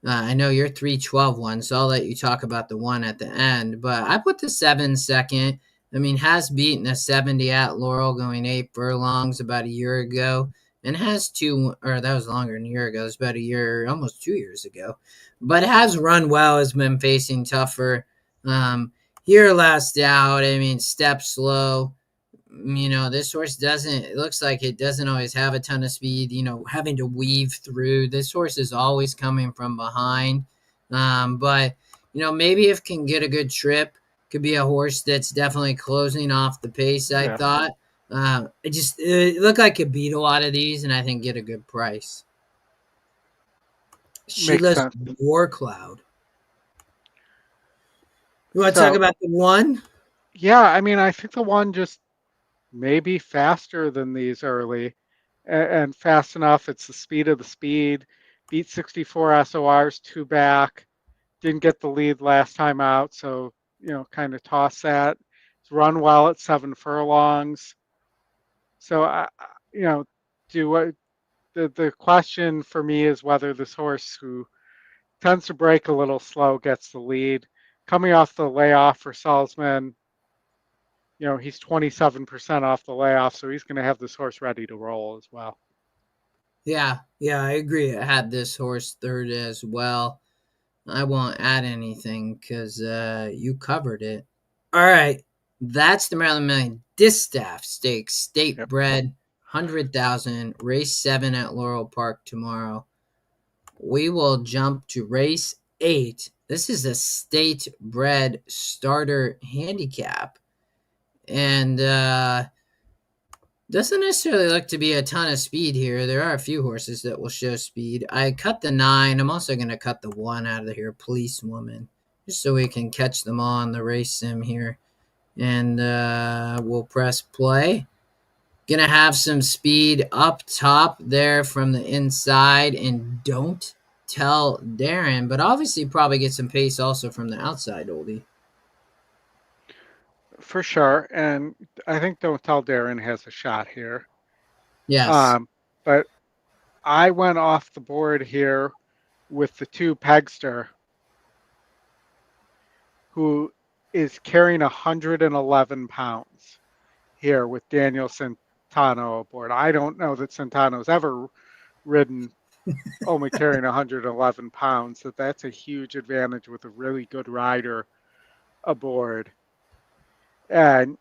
I know you're 3-12-1, so I'll let you talk about the 1 at the end. But I put the 7 second. I mean, has beaten a 70 at Laurel going 8 furlongs about a year ago, and has two, or that was longer than a year ago. It was about a year, almost 2 years ago. But has run well, has been facing tougher. Here last out, I mean, step slow. This horse doesn't, it looks like it doesn't always have a ton of speed, having to weave through. This horse is always coming from behind. But, maybe if can get a good trip, could be a horse that's definitely closing off the pace, I Yeah. thought. It looked like it could beat a lot of these, and I think get a good price. Makes Sheila's sense. War Cloud. You want to talk So, about the 1? yeah, I mean, I think the 1 just maybe faster than these early and fast enough. It's the speed of the speed. Beat 64 SORs, 2 back. Didn't get the lead last time out, so, kind of toss that. It's run well at 7 furlongs. So, you know, do what the question for me is whether this horse who tends to break a little slow gets the lead. Coming off the layoff for Salzman, he's 27% off the layoff, so he's going to have this horse ready to roll as well. Yeah, I agree. I had this horse third as well. I won't add anything because you covered it. All right. That's the Maryland Million Distaff Stakes, state Yep. bred, 100,000, race 7 at Laurel Park tomorrow. We will jump to race 8. This is a state bred starter handicap. And doesn't necessarily look to be a ton of speed here. There are a few horses that will show speed. I cut the 9. I'm also going to cut the 1 out of here, Police Woman, just so we can catch them all on the race sim here. And we'll press play. Going to have some speed up top there from the inside. And don't tell Darren, but obviously probably get some pace also from the outside, Oldie. For sure. And I think Don't Tell Darren has a shot here. Yes. But I went off the board here with the 2 Pegster, who is carrying 111 pounds here with Daniel Centano aboard. I don't know that Centano's ever ridden only carrying 111 pounds. That's a huge advantage with a really good rider aboard. And,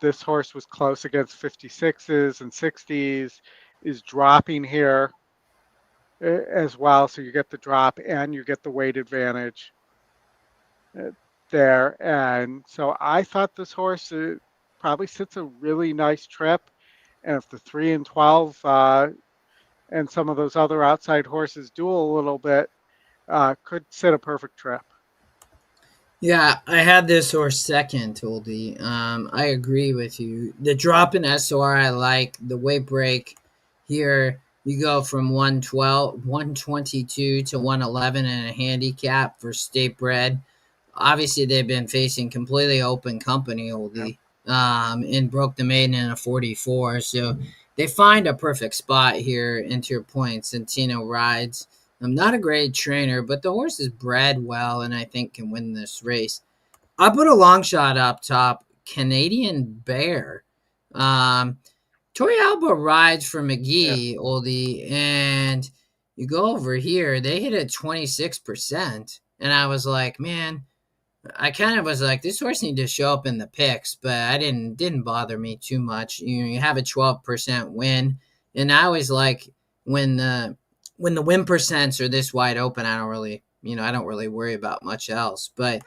this horse was close against 56s and 60s, is dropping here as well. So you get the drop and you get the weight advantage there. And so I thought this horse probably sits a really nice trip. And if the 3 and 12 and some of those other outside horses duel a little bit, could sit a perfect trip. Yeah, I had this horse second, Oldie. I agree with you. The drop in SOR I like. The weight break here, you go from 122 to 111 in a handicap for state bred. Obviously, they've been facing completely open company, Oldie, and broke the maiden in a 44. So they find a perfect spot here. And to your point, Centino rides. I'm not a great trainer, but the horse is bred well and I think can win this race. I put a long shot up top, Canadian Bear. Tori Alba rides for McGee, Oldie, and you go over here, they hit at 26%. And I was like, man, I kind of was like, this horse need to show up in the picks, but I didn't bother me too much. You have a 12% win, and I always like when the win percents are this wide open. I don't really worry about much else. But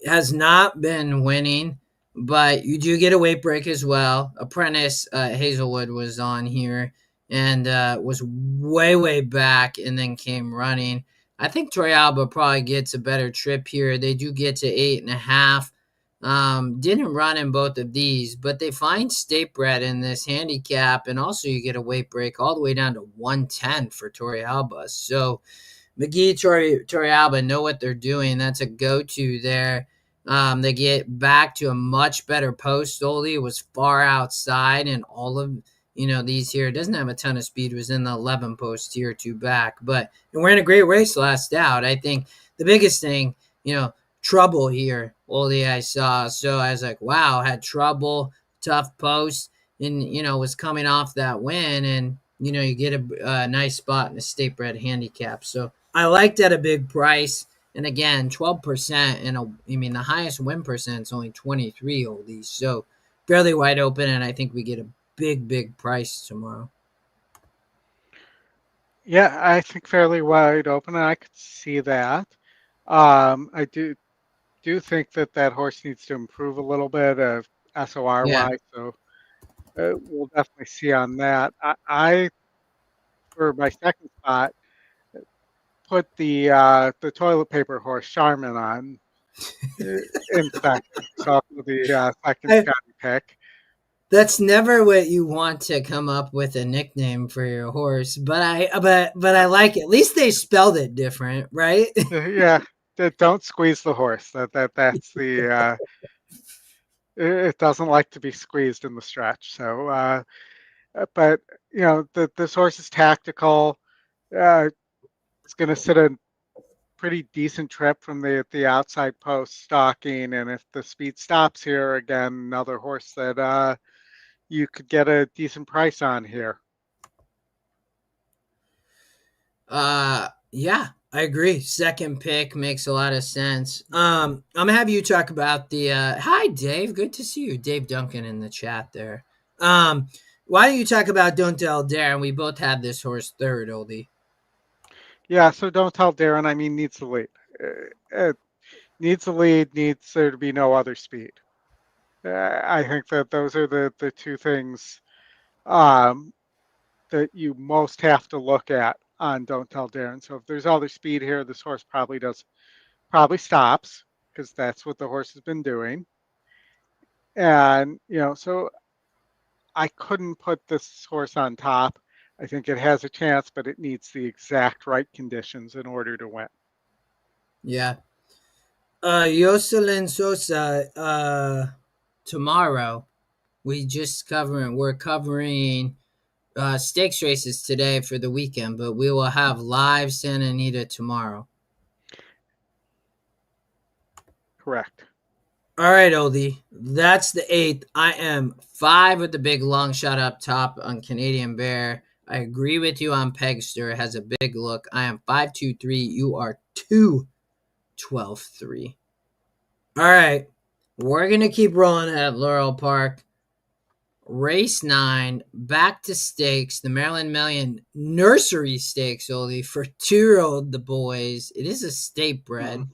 has not been winning, but you do get a weight break as well. Apprentice Hazelwood was on here and was way back, and then came running. I think Torrealba probably gets a better trip here. They do get to 8.5. Didn't run in both of these, but they find state bred in this handicap, and also you get a weight break all the way down to 110 for Torrealba. So McGee, Torrealba know what they're doing. That's a go-to there. They get back to a much better post. Oldie was far outside, and all of these here doesn't have a ton of speed. Was in the 11 post tier 2 back, but and we're in a great race last out. I think the biggest thing, trouble here. Oldie I saw, so I was like, wow, had trouble, tough post, and was coming off that win, and you get a nice spot in the state bred handicap. So I liked at a big price. And again, 12%, the highest win percent is only 23 oldies. So fairly wide open, and I think we get a big price tomorrow. Yeah, I think fairly wide open, and I could see that. I do think that horse needs to improve a little bit of SOR Yeah. wise, so we'll definitely see on that. I for my second spot put the toilet paper horse Charmin on in second, so the second Scotty pick. That's never what you want to come up with a nickname for your horse, but I like it. At least they spelled it different, right? Yeah, don't squeeze the horse. That's the it doesn't like to be squeezed in the stretch. So, but this horse is tactical. It's going to sit a pretty decent trip from the outside post stalking, and if the speed stops here, again, another horse that you could get a decent price on here. Yeah, I agree. Second pick makes a lot of sense. I'm gonna have you talk about the hi Dave, good to see you. Dave Duncan in the chat there. Why don't you talk about Don't Tell Darren? We both had this horse third, oldie. Yeah, so Don't Tell Darren, I mean, needs the lead. It needs the lead, needs there to be no other speed. I think that those are the two things that you most have to look at on Don't Tell Darren. So if there's other speed here, this horse probably stops, because that's what the horse has been doing. And so I couldn't put this horse on top. I think it has a chance, but it needs the exact right conditions in order to win. Yeah. Jocelyn Sosa, tomorrow we're covering stakes races today for the weekend, but we will have live Santa Anita tomorrow. Correct. All right, oldie. That's the 8th. I am 5 with the big long shot up top on Canadian Bear. I agree with you on Pegster. It has a big look. I am 5-2-3. You are 2-12-3. All right. We're going to keep rolling at Laurel Park. Race 9, back to stakes, the Maryland Million Nursery Stakes, oldie, for 2-year-old the boys. It is a state bred.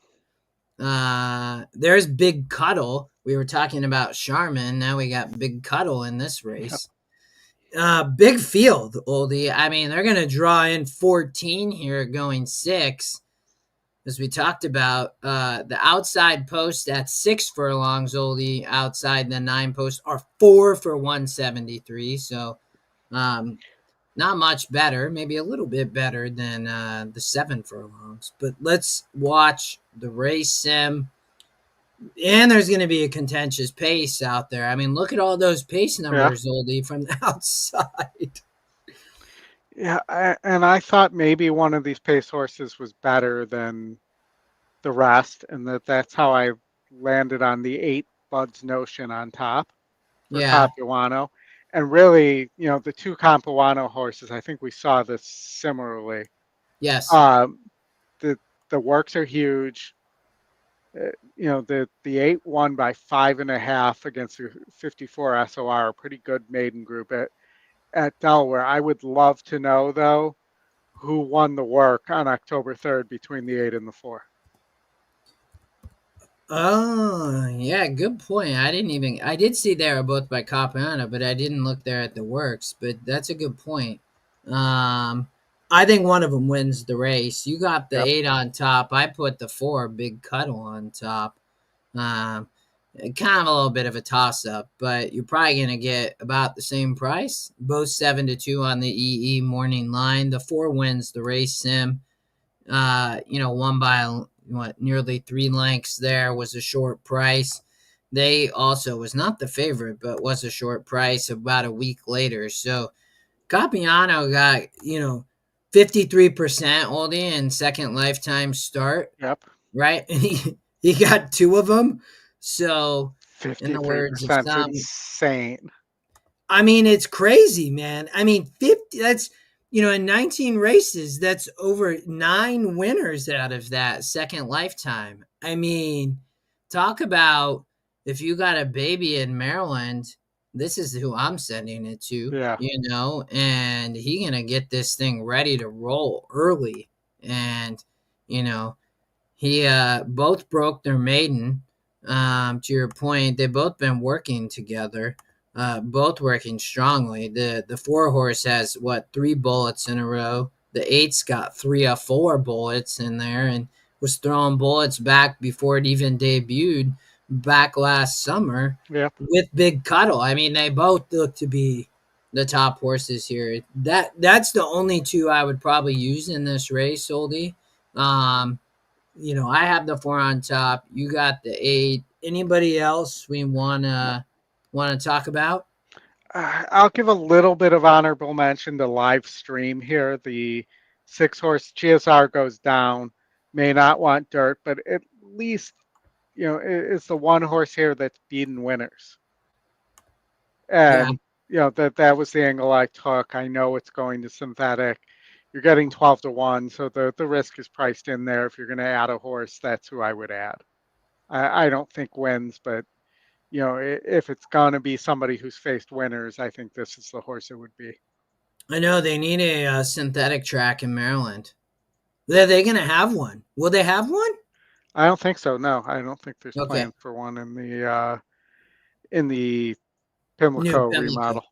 There's Big Cuddle. We were talking about Charmin. Now we got Big Cuddle in this race. Big field, oldie. I mean, they're going to draw in 14 here going 6. As we talked about, the outside post at 6 furlongs, oldie, outside the 9 post are 4 for 173. So, not much better, maybe a little bit better than the 7 furlongs. But let's watch the race sim. And there's going to be a contentious pace out there. I mean, look at all those pace numbers, oldie, from the outside. Yeah, and I thought maybe one of these pace horses was better than the rest, and that's how I landed on the 8 Bud's Notion on top for Capuano. And really, the 2 Capuano horses, I think we saw this similarly. Yes. The works are huge. The 8 won by 5.5 against the 54 SOR, a pretty good maiden group at Delaware. I would love to know, though, who won the work on October 3rd between the 8 and the 4. Oh, yeah, good point. I did see they were both by Capuano, but I didn't look there at the works, but that's a good point. I think one of them wins the race. You got the 8 on top. I put the 4 Big Cuddle on top. Kind of a little bit of a toss-up, but you're probably going to get about the same price. Both 7-2 on the EE morning line. The 4 wins the race sim. Won by nearly 3 lengths. There was a short price. They also was not the favorite, but was a short price about a week later. So Capiano got 53% Oldie in second lifetime start, Yep. right? And he got two of them. So, in the words of 53% is some, insane. I mean, it's crazy, man. I mean, 50, that's, in 19 races, that's over 9 winners out of that second lifetime. I mean, talk about if you got a baby in Maryland, this is who I'm sending it to, Yeah. and he going to get this thing ready to roll early. And, you know, he both broke their maiden. To your point, they've both been working together, both working strongly. The 4 horse has 3 bullets in a row. The 8's got 3 or 4 bullets in there, and was throwing bullets back before it even debuted back last summer Yep. with Big Cuddle. I mean, they both look to be the top horses here. That's the only two I would probably use in this race, Oldie. I have the 4 on top. You got the 8. Anybody else we wanna talk about? I'll give a little bit of honorable mention to live stream here. The 6-horse GSR goes down, may not want dirt, but at least, it's the 1 horse here that's beaten winners. Yeah, And, that was the angle I took. I know it's going to synthetic. You're getting 12 to 1, so the risk is priced in there. If you're going to add a horse, that's who I would add. I don't think wins, but if it's going to be somebody who's faced winners, I think this is the horse it would be. I know they need a synthetic track in Maryland. Are they going to have one? Will they have one? I don't think so. No, I don't think there's Okay, plans for one in the Pimlico Pimlico. remodel.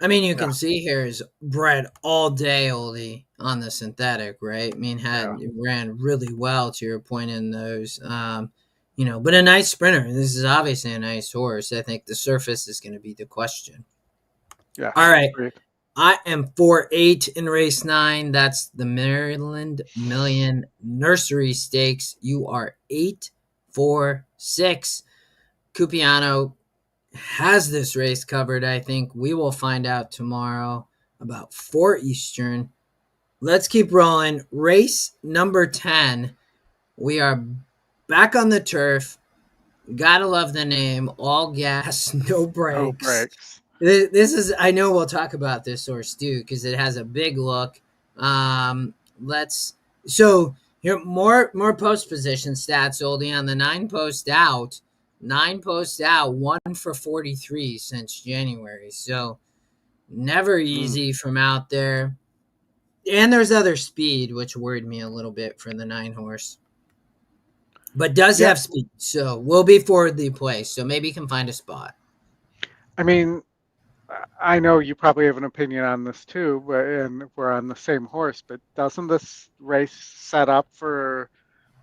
I mean, you Yeah, can see here is bred all day, Oldie, on the synthetic, right? I mean, yeah, ran really well to your point in those. But a nice sprinter. This is obviously a nice horse. I think the surface is going to be the question. yeah. All right. Agreed. I am 4-8 in race 9. That's the Maryland Million Nursery Stakes. You are 8-4-6. Cupiano has this race covered, I think. We will find out tomorrow about 4 Eastern. Let's keep rolling. Race number 10. We are back on the turf. Gotta love the name. All gas, no No brakes. breaks. This is, I know we'll talk about this horse too, because it has a big look. So here, more post position stats, Oldie, on the 9 post out. 9 posts out, 1 for 43 since January. So never easy from out there. And there's other speed, which worried me a little bit for the 9 horse. But does Yeah, have speed, so will be forwardly placed. So maybe you can find a spot. I mean, I know you probably have an opinion on this too, and we're on the same horse, but doesn't this race set up for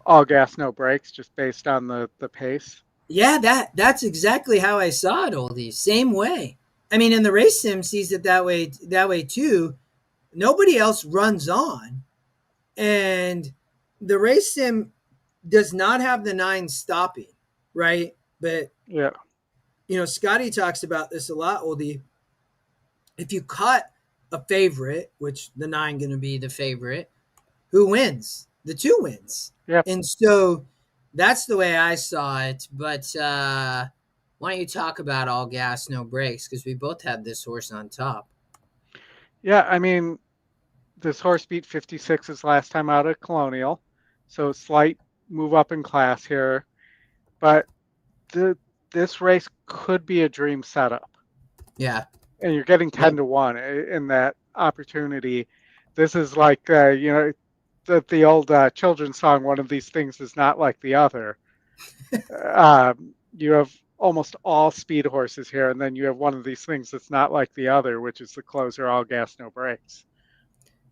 all gas, no brakes, just based on the pace? Yeah, that's exactly how I saw it, Oldie. Same way. I mean, in the race sim sees it that way too. Nobody else runs on, and the race sim does not have the 9 stopping, right? But Yeah, Scotty talks about this a lot, Oldie. If you cut a favorite, which the 9 going to be the favorite, who wins? The 2 wins. yeah, And so that's the way I saw it. But why don't you talk about all gas, no brakes? Because we both had this horse on top. yeah. I mean, this horse beat 56 his last time out at Colonial, so slight move up in class here. But this race could be a dream setup, Yeah. and you're getting Yep. 10 to 1 in that opportunity. This is like the old children's song. One of these things is not like the other. You have almost all speed horses here, and then you have one of these things that's not like the other, which is the closer, all gas, no brakes.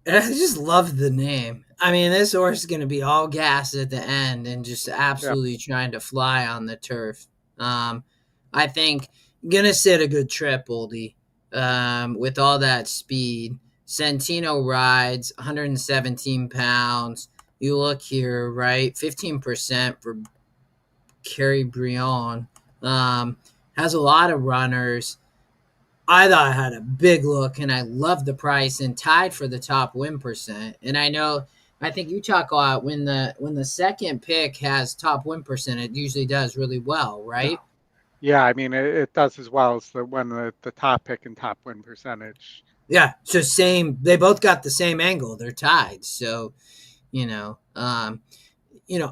And I just love the name. I mean, this horse is going to be all gas at the end and just Yeah, absolutely trying to fly on the turf. I think going to sit a good trip, Oldie, with all that speed. Santino rides 117 pounds. you look here, right? 15% for Carrie Brion. Um, has a lot of runners. I thought I had a big look, and I loved the price, and tied for the top win percent. And I think you talk a lot when the second pick has top win percent, it usually does really well, Yeah. right? Yeah, I mean it does as well as the top pick and top win percentage. Yeah, so same. They both got the same angle. They're tied. So you know,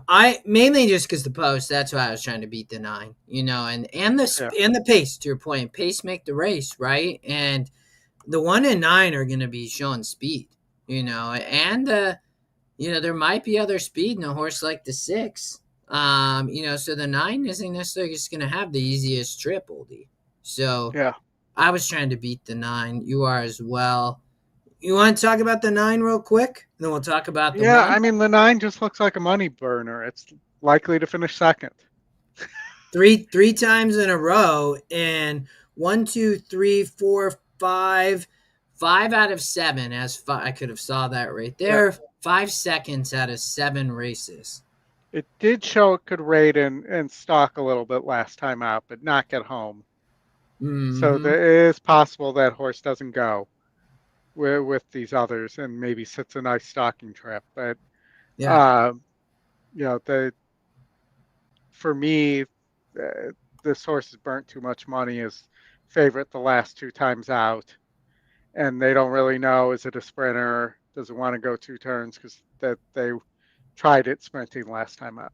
I mainly just because the post. That's why I was trying to beat the 9. Yeah. And the pace. To your point, pace make the race, right? And the 1 and 9 are going to be showing speed. And there might be other speed in a horse like the 6. So the 9 isn't necessarily just going to have the easiest trip, oldie. So Yeah. I was trying to beat the 9. You are as well. You want to talk about the 9 real quick? Then we'll talk about the Yeah, 1. I mean the 9 just looks like a money burner. It's likely to finish second. Three times in a row, and 5 out of 7. I could have saw that right Yeah. there. 5 seconds out of 7 races. It did show it could rate and stalk a little bit last time out, but not get home. So Mm-hmm. there is possible that horse doesn't go with these others and maybe sits a nice stalking trip. But Yeah. uh, the for me, this horse has burnt too much money as favorite the last 2 times out, and they don't really know, is it a sprinter? Does it want to go 2 turns? Because that they tried it sprinting last time out.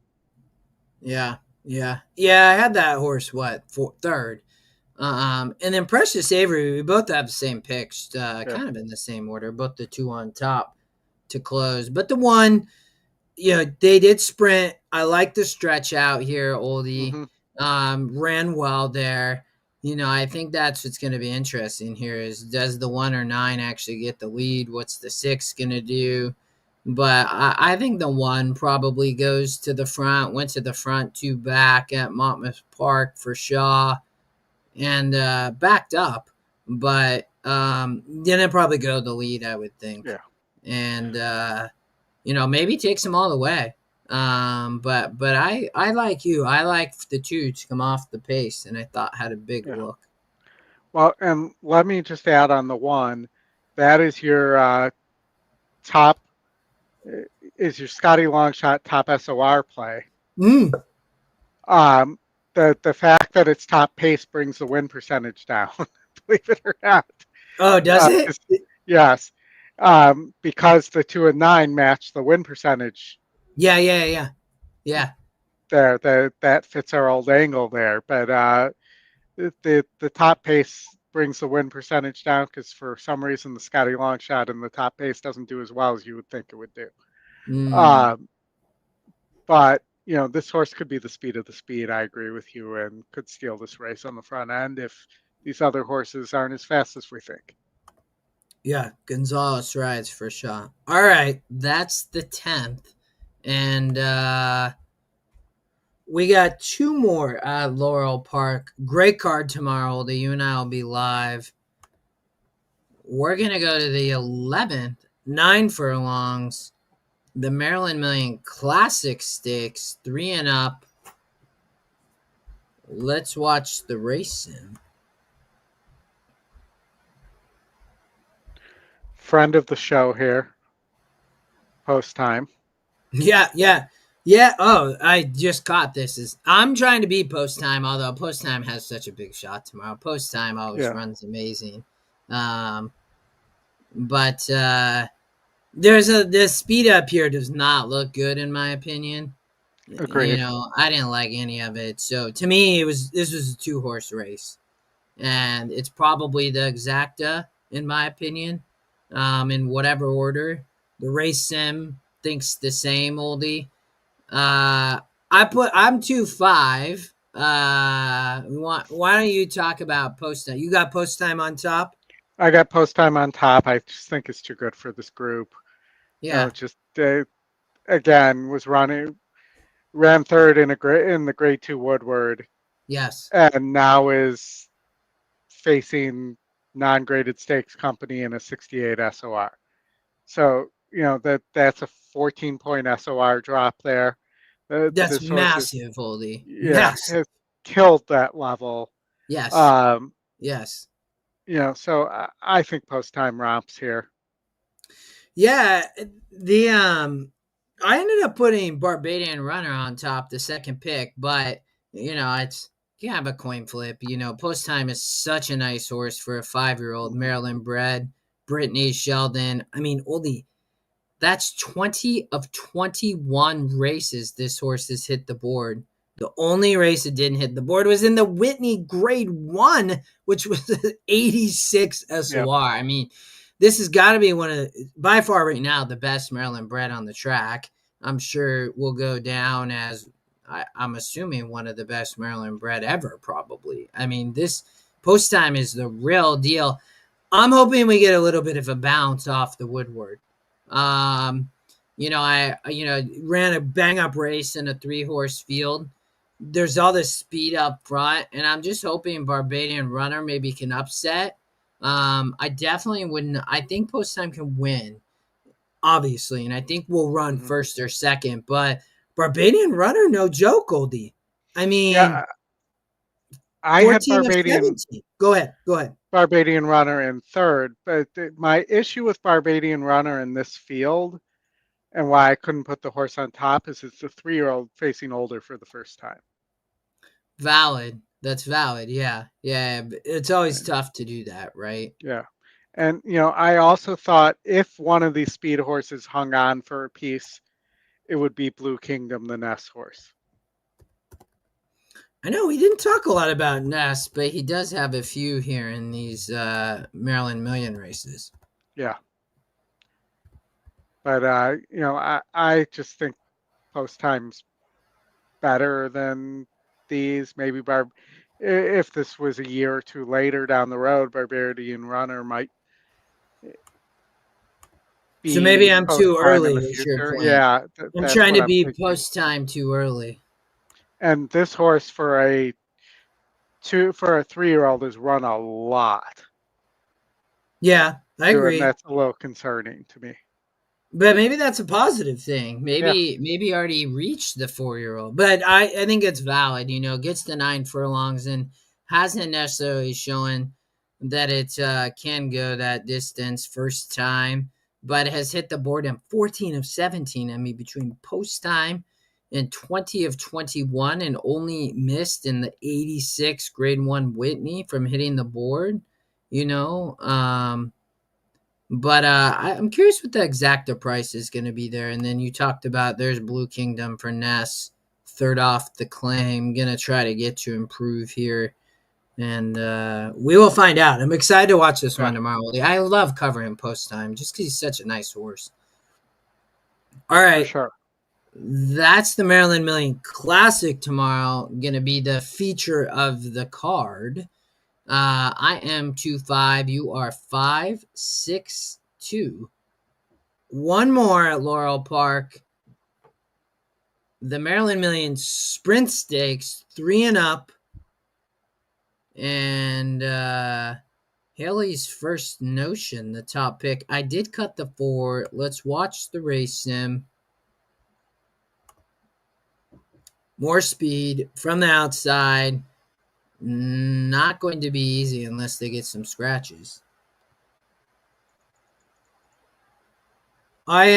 Yeah. Yeah. I had that horse. Third. And then Precious Avery. We both have the same picks. Yeah. Kind of in the same order. Both the 2 on top to close, but the 1. They did sprint. I like the stretch out here, Oldie. Mm-hmm. Ran well there. I think that's what's going to be interesting here is does the 1 or 9 actually get the lead? What's the 6 going to do? But I think the 1 probably goes to the front, went to the front, 2 back at Monmouth Park for Shaw and backed up. But then it probably go the lead, I would think. Yeah. And, maybe takes them all the way. But I like you. I like the 2 to come off the pace, and I thought had a big Yeah. look. Well, and let me just add on the 1. That is your top. Is your Scotty Longshot top SOR play. Mm. Um, the fact that its top pace brings the win percentage down, believe it or not. Oh, does it? Yes, because the 2 and 9 match the win percentage. Yeah. There, that fits our old angle there. But the top pace brings the win percentage down because for some reason the Scotty Longshot and the top pace doesn't do as well as you would think it would do. Mm. Um, but this horse could be the speed of the speed. I agree with you, and could steal this race on the front end if these other horses aren't as fast as we think. Yeah, Gonzalez rides for Shaw. All right, that's the 10th. And we got 2 more at Laurel Park. Great card tomorrow. You and I will be live. We're going to go to the 11th, 9 furlongs. The Maryland Million Classic Stakes, 3 and up. Let's watch the racing. Friend of the show here, post time. Yeah. Oh, I just caught this. I'm trying to beat Post Time, although Post Time has such a big shot tomorrow. Post Time always runs amazing. But the speed up here does not look good in my opinion. Agreed. I didn't like any of it. So to me, this was a 2-horse race, and it's probably the exacta in my opinion. In whatever order, the race sim thinks the same, oldie. I'm 2-5. Why don't you talk about post time? You got post time on top. I got post time on top. I just think it's too good for this group. Yeah. Just again ran third in the grade 2 Woodward. Yes. And now is facing non-graded stakes company in a 68 SOR. So that's a 14-point SOR drop there. That's This horse is, massive, Oldie. yeah, Massive. has killed that level. Yes. Um, Yes. so I think post time romps here. Yeah, the I ended up putting Barbadian Runner on top, the second pick, but it's you have a coin flip. Post time is such a nice horse for a 5-year-old Mhm. Maryland bred. Brittany Sheldon. I mean, Oldie, that's 20 of 21 races this horse has hit the board. The only race it didn't hit the board was in the Whitney Grade 1, which was 86 Yep. SOR. I mean, this has got to be one of, by far right now, the best Maryland bred on the track. I'm sure will go down as, I'm assuming, one of the best Maryland bred ever, probably. I mean, this post time is the real deal. I'm hoping we get a little bit of a bounce off the Woodward. Um, I ran a bang up race in a 3-horse field. There's all this speed up front, and I'm just hoping Barbadian Runner maybe can upset. I definitely wouldn't. I think Post Time can win, obviously, and I think we'll run Hmm. first or second. But Barbadian Runner, no joke, Goldie. I mean, Yeah, I had 14 of 17. Go ahead. Go ahead. Barbadian Runner in third, but my issue with Barbadian Runner in this field and why I couldn't put the horse on top is it's a 3-year-old facing older for the first time. Valid. That's valid. Yeah. Yeah. It's always And, tough to do that, right? yeah. And, I also thought if one of these speed horses hung on for a piece, it would be Blue Kingdom, the Ness horse. I know we didn't talk a lot about Ness, but he does have a few here in these Maryland Million races. Yeah. But, I just think post time's better than these. Maybe if this was a year or two later down the road, Barbarian Runner might So maybe be I'm post too time in early, the is your future. point. Yeah, I'm that's trying what to I'm be thinking. post time too early. And this horse for a 3-year-old has run a lot Yeah, I too, and agree. that's a little concerning to me. But maybe that's a positive thing. Yeah, Maybe already reached the 4-year-old. But I think it's valid, gets the 9 furlongs and hasn't necessarily shown that it can go that distance first time, but has hit the board in 14 of 17. I mean, between post time and 20 of 21, and only missed in the 86 grade 1 Whitney from hitting the board, you know. But I'm curious what the exacta price is going to be there. And then you talked about there's Blue Kingdom for Ness, third off the claim. Going to try to get to improve here. And we will find out. I'm excited to watch this yeah, one tomorrow. I love covering post time just because he's such a nice horse. All for right. sure. That's the Maryland Million Classic tomorrow. Going to be the feature of the card. I am 2-5. You are 5-6-2. One more at Laurel Park. The Maryland Million Sprint Stakes, 3 and up. And Haley's First Notion, the top pick. I did cut the 4. Let's watch the race sim. More speed from the outside. Not going to be easy unless they get some scratches. I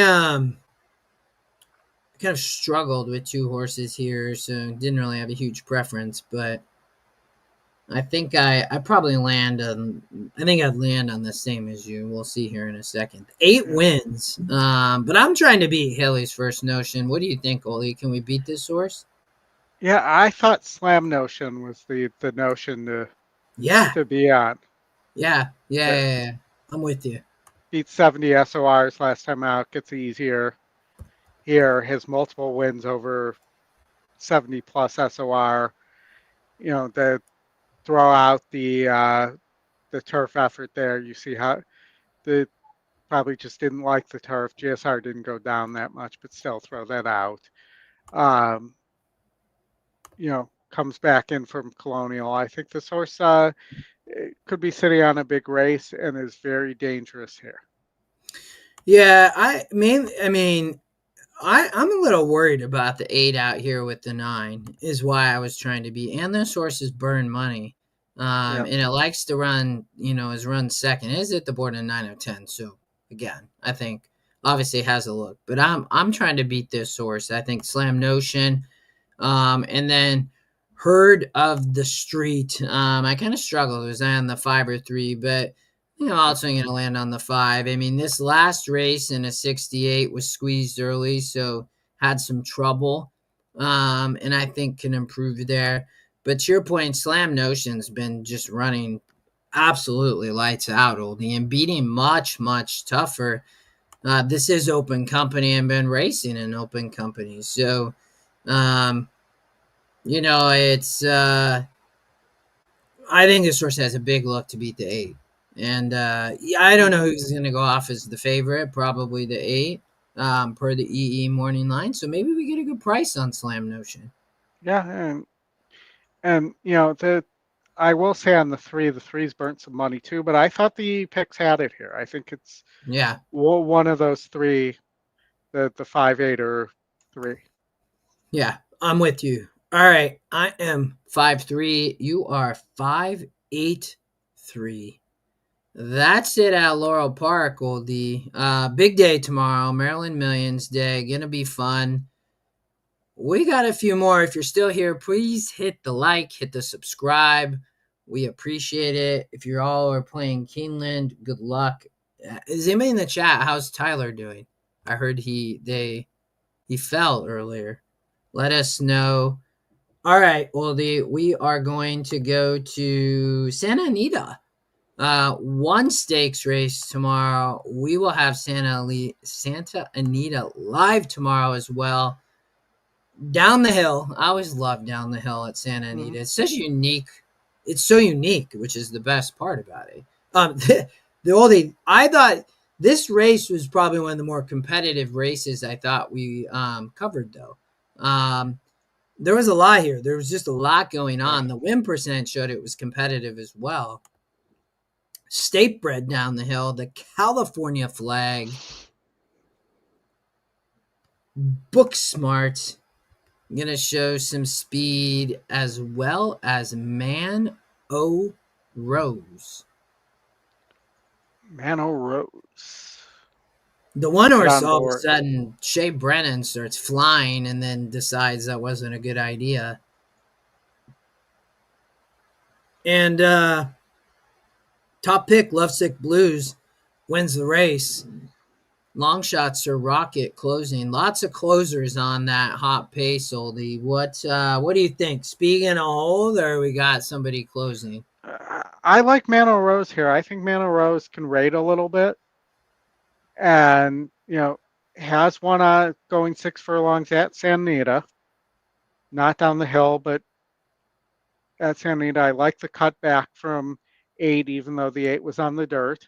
kind of struggled with 2 horses here, so didn't really have a huge preference, but I think I probably land on. I think I'd land on the same as you. We'll see here in a second. 8 Yeah, wins, but I'm trying to beat Haley's First Notion. What do you think, Oli? Can we beat this horse? yeah. I thought Slam Notion was the notion Yeah, to be on. yeah, yeah, That yeah, yeah. I'm with you. beat 70 SORs last time out. Gets easier here. Has multiple wins over 70 plus SOR. The throw out the turf effort there. You see how the probably just didn't like the turf. GSR didn't go down that much, but still throw that out. Um, Comes back in from Colonial. I think this horse could be sitting on a big race and is very dangerous here. Yeah, I'm a little worried about the 8 out here with the 9 is why I was trying to be. And this horse is burn money. Yeah. And it likes to run, is run second. It is at the board in 9 of 10. So again, I think obviously it has a look, but I'm trying to beat this horse. I think Slam Notion. And then Herd of the Street. I kind of struggled. It was on the 5 or 3, but also going to land on the 5. I mean, this last race in a 68 was squeezed early, so had some trouble. And I think can improve there. But to your point, Slam Notion's been just running absolutely lights out, oldie, and beating much, much tougher. This is open company and been racing in open company. So, um, it's I think this horse has a big look to beat the 8. And yeah, I don't know who's going to go off as the favorite. Probably the 8, per the EE morning line. So maybe we get a good price on Slam Notion. Yeah, and the I will say on the three's burnt some money too, but I thought the picks had it here. I think it's Yeah, one of those three, the 5, 8, or 3. yeah, I'm with you. All right, I am 5'3". You are 5'8'3". That's it at Laurel Park, oldie. Big day tomorrow, Maryland Millions Day. Gonna be fun. We got a few more. If you're still here, please hit the like, hit the subscribe. We appreciate it. If you're all are playing Keeneland, good luck. Is anybody in the chat? How's Tyler doing? I heard he fell earlier. Let us know. All right, well, we are going to go to Santa Anita. One stakes race tomorrow. We will have Santa Anita live tomorrow as well. Down the hill. I always love down the hill at Santa Anita. It's such unique. It's so unique, which is the best part about it. I thought this race was probably one of the more competitive races I thought we covered, though. There was a lot here. There was just a lot going on. The win percent showed it was competitive as well. State bred down the hill, the California flag, book smart. I'm going to show some speed as well as Man O Rose. Man O Rose. The one horse all of a sudden, Shea Brennan starts flying and then decides that wasn't a good idea. And top pick, Lovesick Blues, wins the race. Long shots are Rocket closing. Lots of closers on that hot pace, oldie. What do you think? Speed in a hold, or we got somebody closing? I like Man O Rose here. I think Man O Rose can rate a little bit, and has one going 6 furlongs at Santa Anita, not down the hill, but at Santa Anita. I like the cut back from 8, even though the 8 was on the dirt,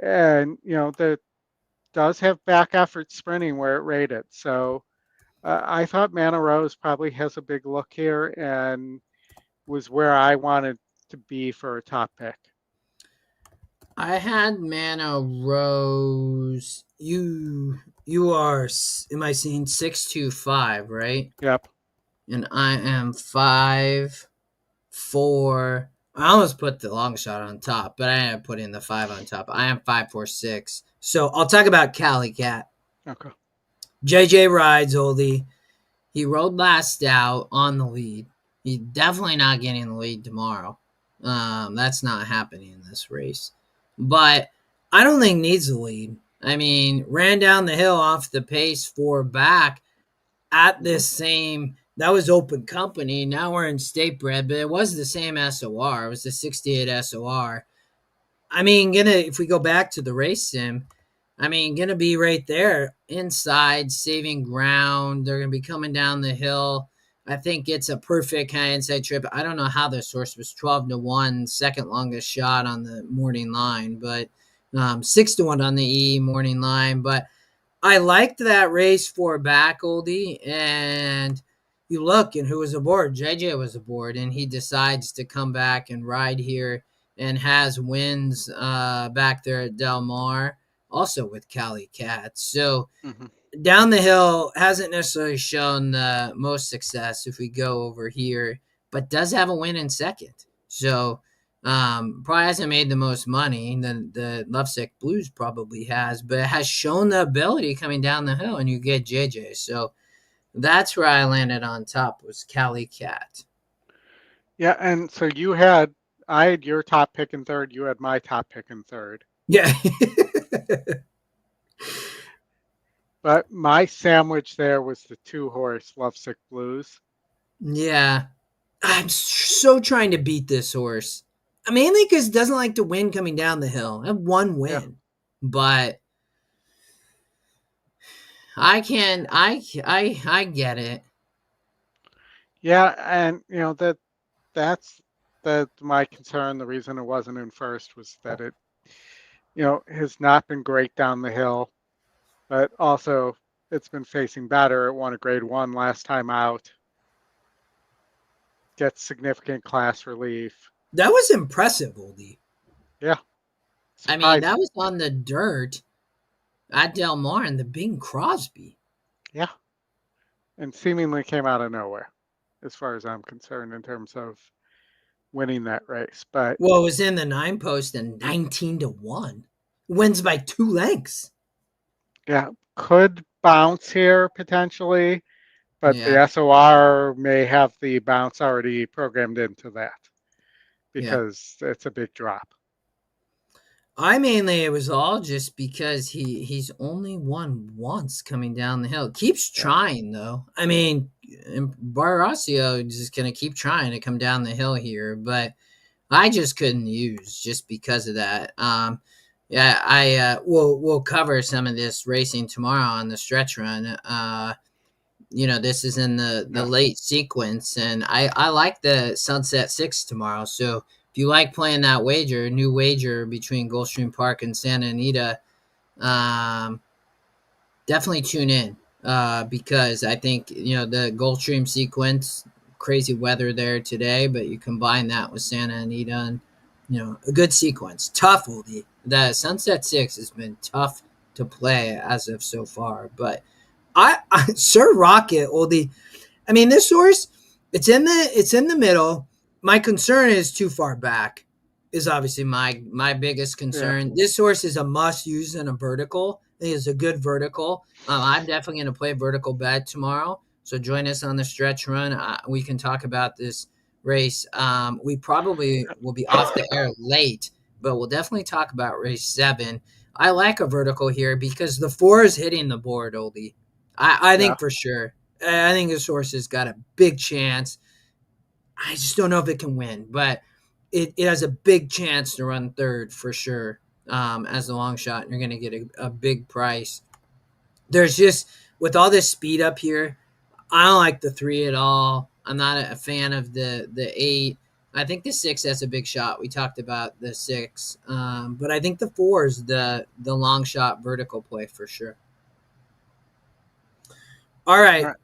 and the does have back effort sprinting where it rated. So I thought Man O Rose probably has a big look here and was where I wanted to be for a top pick. I had Man O Rose. You are, am I seeing 625, right? Yep. And I am 5'4". I almost put the long shot on top, but I ended up putting the 5 on top. I am 5'4", 6". So I'll talk about Cali Cat. Okay. JJ rides, oldie. He rode last out on the lead. He's definitely not getting the lead tomorrow. That's not happening in this race. But I don't think needs the lead. I mean, ran down the hill off the pace 4 back at this same. That was open company. Now we're in state bred, but it was the same SOR. It was the 68 SOR. I mean, if we go back to the race sim, gonna be right there inside, saving ground. They're gonna be coming down the hill. I think it's a perfect kind of inside trip. I don't know how this horse was 12-1, second longest shot on the morning line, but 6-1 on the E morning line. But I liked that race 4 back, oldie, and you look and who was aboard. JJ was aboard, and he decides to come back and ride here and has wins back there at Del Mar. also with Cali Cat. So Hmm. down the hill hasn't necessarily shown the most success if we go over here, but does have a win in second. So probably hasn't made the most money. The Lovesick Blues probably has, but it has shown the ability coming down the hill, and you get JJ. So that's where I landed on top was Cali Cat. Yeah, and so I had your top pick in third. You had my top pick in third. Yeah. But my sandwich there was the 2-horse Lovesick Blues. Yeah. I'm so trying to beat this horse. Mainly because it doesn't like to win coming down the hill. I have one Yeah, win, but I can I get it. yeah, and that's my concern. The reason it wasn't in first was that it has not been great down the hill, but also it's been facing better. It won a grade 1 last time out. Gets significant class relief. That was impressive, Oldie. Yeah, I mean, surprising. that was on the dirt at Del Mar and the Bing Crosby. Yeah, and seemingly came out of nowhere, as far as I'm concerned, in terms of winning that race. But Well, it was in the 9 post and 19-1. Wins by 2 lengths. yeah, could bounce here potentially, but the Yeah, SOR may have the bounce already programmed into that yeah. because it's a big drop. I mainly it was all just because he's only won once coming down the hill. Keeps Yeah, trying though. I mean, Barracio is just gonna keep trying to come down the hill here, but I just couldn't use just because of that. Yeah, I we'll cover some of this racing tomorrow on the stretch run. This is in the yeah, late sequence, and I like the Sunset Six tomorrow. So if you like playing that wager, new wager between Gulfstream Park and Santa Anita, um, definitely tune in because I think the Gulfstream sequence, crazy weather there today, but you combine that with Santa Anita and a good sequence. Tough, Oldie. The Sunset Six has been tough to play as of so far, but I Sir Rocket, Oldie. I mean, this horse, it's in the middle. My concern is too far back. Is obviously my biggest yeah. concern. This horse is a must use in a vertical. It is a good vertical. I'm definitely going to play vertical bet tomorrow. So join us on the stretch run. We can talk about this race. We probably will be off the air late, but we'll definitely talk about race 7. I like a vertical here because the 4 is hitting the board, Oldie. I Yeah. think for sure. I think this horse has got a big chance. I just don't know if it can win, but it has a big chance to run third for sure as a long shot. And you're going to get a big price. There's just, with all this speed up here, I don't like the 3 at all. I'm not a fan of the 8. I think the 6 has a big shot. We talked about the 6. But I think the 4 is the long shot vertical play for sure. All All right. right.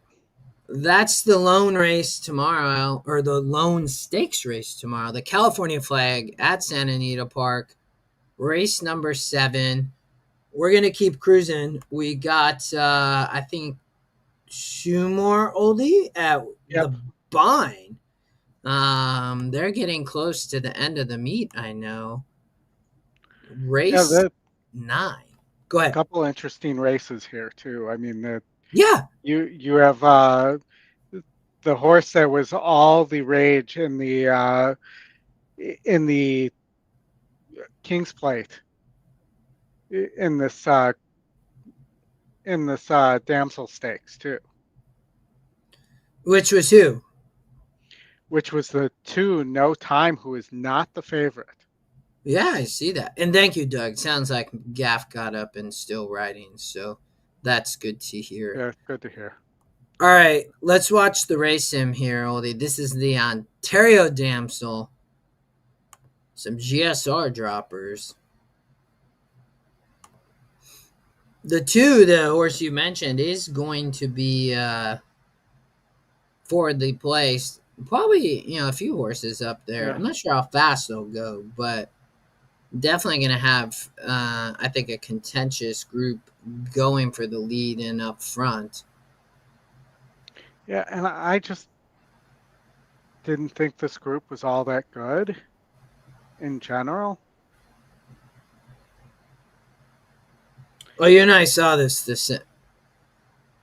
That's the lone race tomorrow, or the lone stakes race tomorrow. The California flag at Santa Anita Park, race number 7. We're gonna keep cruising. We got, I think, 2 more, Oldie at Yep. the Bine. They're getting close to the end of the meet. I know. Yeah, Race the 9. Go ahead. couple interesting races here too. I mean, Yeah, you have the horse that was all the rage in the King's Plate in this damsel stakes too, which was who? which was the 2 No Time, who is not the favorite. Yeah, I see that. And thank you, Doug. Sounds like Gaff got up and still writing, so that's good to hear. Yeah, good to hear. All right, let's watch the race sim here, Oldie. This is the Ontario Damsel. Some GSR droppers. The 2, the horse you mentioned, is going to be forwardly placed. Probably, a few horses up there. Yeah, I'm not sure how fast they'll go, but definitely going to have, I think, a contentious group going for the lead and up front. Yeah, and I just didn't think this group was all that good in general. Oh, you and I saw this.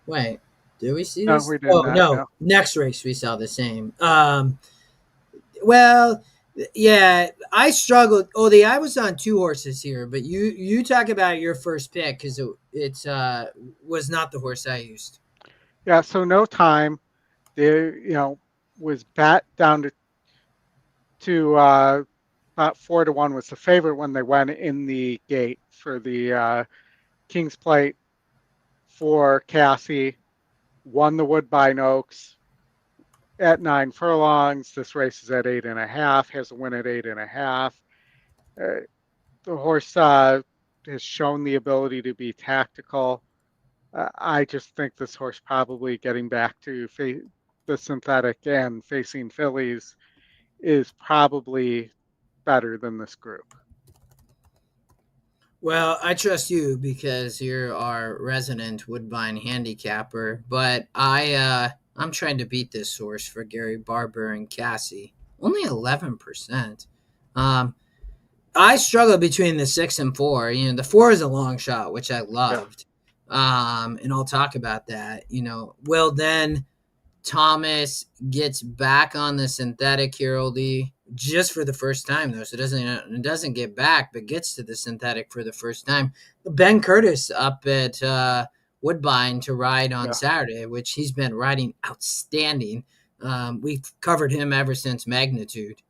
Wait, did we see No, this? we did Oh not. no, No. next race we saw the same. Well, yeah, I struggled. Oh, I was on two horses here, but you talk about your first pick because it was not the horse I used. Yeah, so no time. They, was bet down to about 4-1 was the favorite when they went in the gate for the King's Plate for Cassie. Won the Woodbine Oaks at 9 furlongs. This race is at 8.5. Has a win at 8.5. Uh, the horse has shown the ability to be tactical. I just think this horse probably getting back to the synthetic and facing fillies is probably better than this group. Well, I trust you because you're our resident Woodbine handicapper, but I'm trying to beat this horse for Gary Barber and Cassie. Only 11%. Um, I struggle between the 6 and 4. The 4 is a long shot, which I Yeah, loved. And I'll talk about that. Will then Thomas gets back on the synthetic here, oldie, just for the first time though. So it doesn't get back, but gets to the synthetic for the first time. Ben Curtis up at Woodbine to ride on yeah, Saturday, which he's been riding outstanding. We've covered him ever since Magnitude.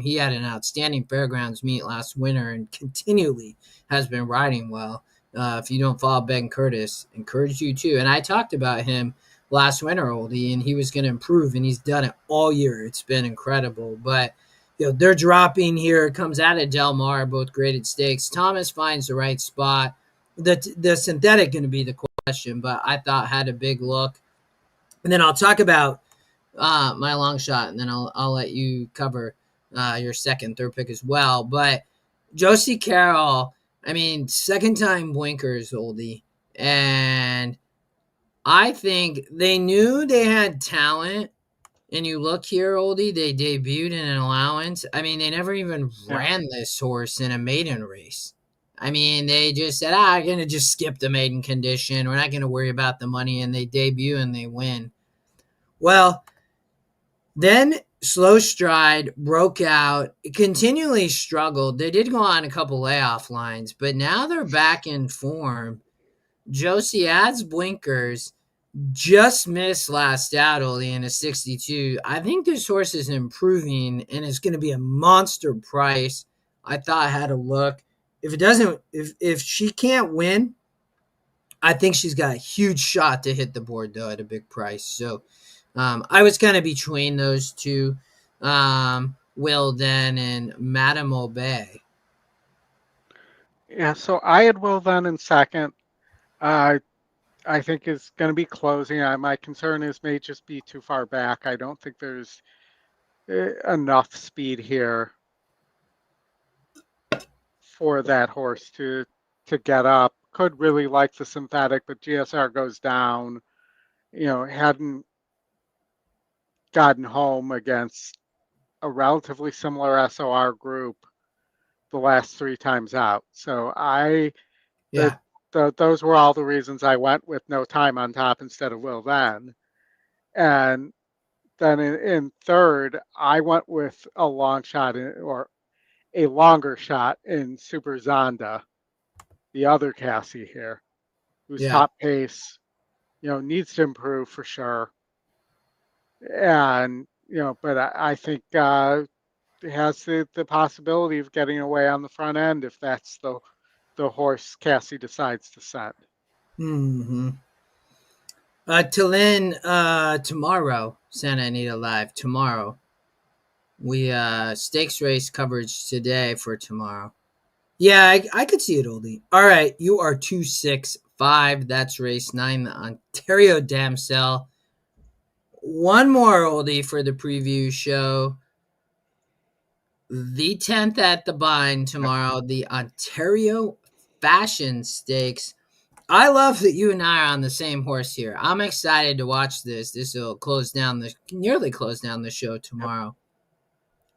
He had an outstanding fairgrounds meet last winter and continually has been riding well. If you don't follow Ben Curtis, encourage you to. And I talked about him last winter, oldie, and he was going to improve, and he's done it all year. It's been incredible. But they're dropping here. It comes out of Del Mar, both graded stakes. Thomas finds the right spot. The synthetic going to be the question, but I thought had a big look. And then I'll talk about my long shot, and then I'll let you cover your second, third pick as well. But Josie Carroll, I mean, second time blinkers, oldie, and I think they knew they had talent. And you look here, oldie, they debuted in an allowance. I mean, they never even yeah. ran this horse in a maiden race. I mean, they just said, I'm going to just skip the maiden condition. We're not going to worry about the money. And they debut and they win. Well, then Slow Stride broke out, continually struggled. They did go on a couple layoff lines, but now they're back in form. Josie adds blinkers, just missed last out only in a 62. I think this horse is improving and it's going to be a monster price. I thought I had a look. If she can't win, I think she's got a huge shot to hit the board though at a big price. So I was kind of between those two, Will Den and Madame Obey. Yeah. So I had Will then in second. Uh, I think is going to be closing. My concern is may just be too far back. I don't think there's enough speed here for that horse to get up. Could really like the synthetic, but GSR goes down. Hadn't gotten home against a relatively similar SOR group the last 3 times out. So the, Yeah. those were all the reasons I went with no time on top instead of Will then. And then in third, I went with a long shot or a longer shot in Super Zonda, the other Cassie here, whose Yeah. top pace, needs to improve for sure. And, but I think it has the possibility of getting away on the front end if that's the horse Cassie decides to send. Mm-hmm. Till tomorrow, Santa Anita Live tomorrow. We stakes race coverage today for tomorrow. Yeah, I could see it, oldie. All right, you are 265. That's race 9, the Ontario Damsel. One more oldie for the preview show. The 10th at the Bind Yep. tomorrow, the Ontario Fashion Stakes. I love that you and I are on the same horse here. I'm excited to watch this. This will nearly close down the show Yep. tomorrow.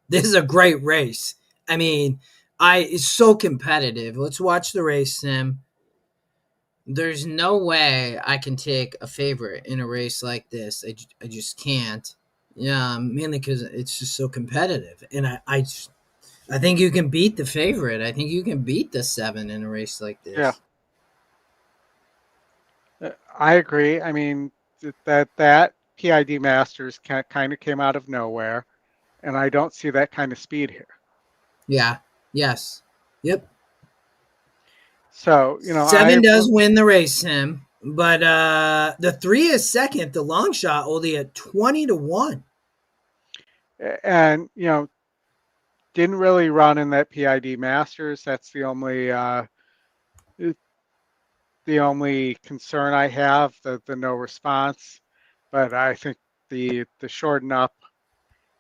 This is a great race. I mean, it's so competitive. Let's watch the race, Sim. There's no way I can take a favorite in a race like this. I just can't. Yeah, mainly because it's just so competitive, and I think you can beat the favorite. I think you can beat the 7 in a race like Yeah. this. I agree. I mean, that PID Masters kind of came out of nowhere, and I don't see that kind of speed here. Yeah. Yes. Yep. So, 7 does win the race, Tim, but the 3 is second. The long shot only at 20-1. and didn't really run in that PID Masters. That's the only concern I have, the no response. But I think the shorten up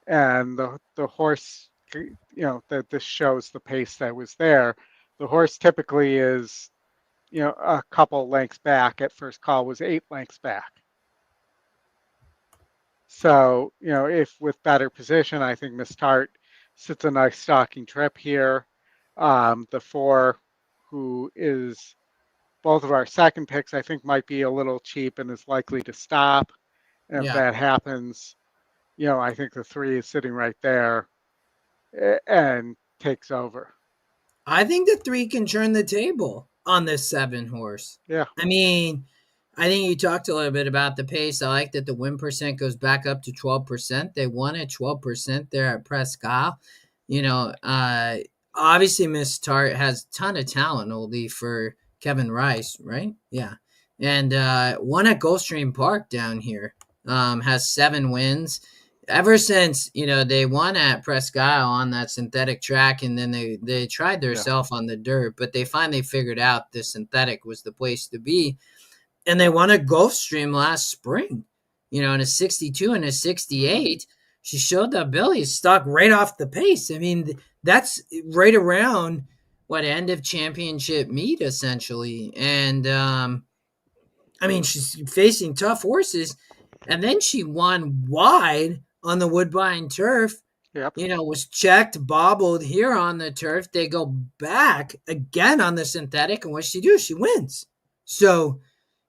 and the horse, that this shows the pace that was there. The horse typically is, a couple lengths back. At first call was 8 lengths back. So, if with better position, I think Miss Tart sits a nice stalking trip here. The 4, who is both of our second picks, I think might be a little cheap and is likely to stop. And if Yeah. that happens, I think the 3 is sitting right there and takes over. I think the 3 can turn the table on this 7 horse. Yeah. I mean, I think you talked a little bit about the pace. I like that the win percent goes back up to 12%. They won at 12% there at Prescott. Obviously Miss Tart has a ton of talent, oldie, for Kevin Rice, right? Yeah. And won at Gulfstream Park down here. Has 7 wins ever since they won at Prescott on that synthetic track, and then they tried their Yeah. self on the dirt, but they finally figured out the synthetic was the place to be, and they won a Gulfstream last spring. In a 62 and a 68. She showed the ability to stock right off the pace. I mean, that's right around what end of championship meet essentially, and I mean, she's facing tough horses, and then she won wide on the Woodbine turf. Yep. Was checked, bobbled here on the turf. They go back again on the synthetic, and what she do? She wins. So,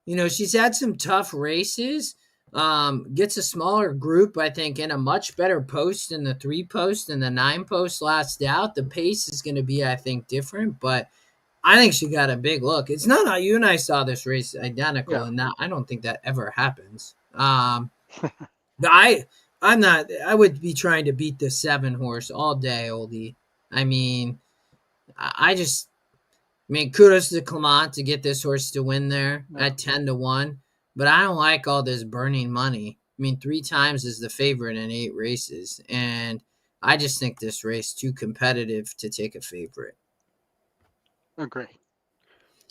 she's had some tough races. Gets a smaller group, I think, in a much better post in the 3 post and the 9 post last out. The pace is going to be, I think, different, but I think she got a big look. It's not how you and I saw this race identical, Yeah. and I don't think that ever happens. But I'm not. I would be trying to beat the 7 horse all day, oldie. I mean, I just. I mean, kudos to Clement to get this horse to win there No. at 10-1. But I don't like all this burning money. I mean, 3 times is the favorite in 8 races, and I just think this race too competitive to take a favorite. Agree.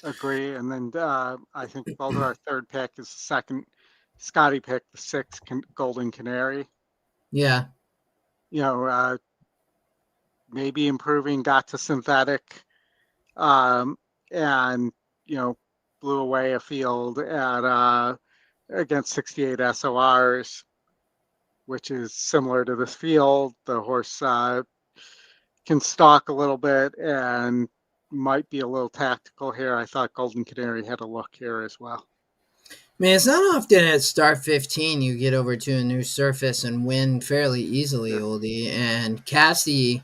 And then I think both of our third pick is the second Scotty pick, the 6 Golden Canary. Yeah. Maybe improving, got to synthetic, and blew away a field at against 68 SORs, which is similar to this field. The horse can stalk a little bit and might be a little tactical here. I thought Golden Canary had a look here as well. I mean, it's not often at start 15 you get over to a new surface and win fairly easily, oldie. And Cassie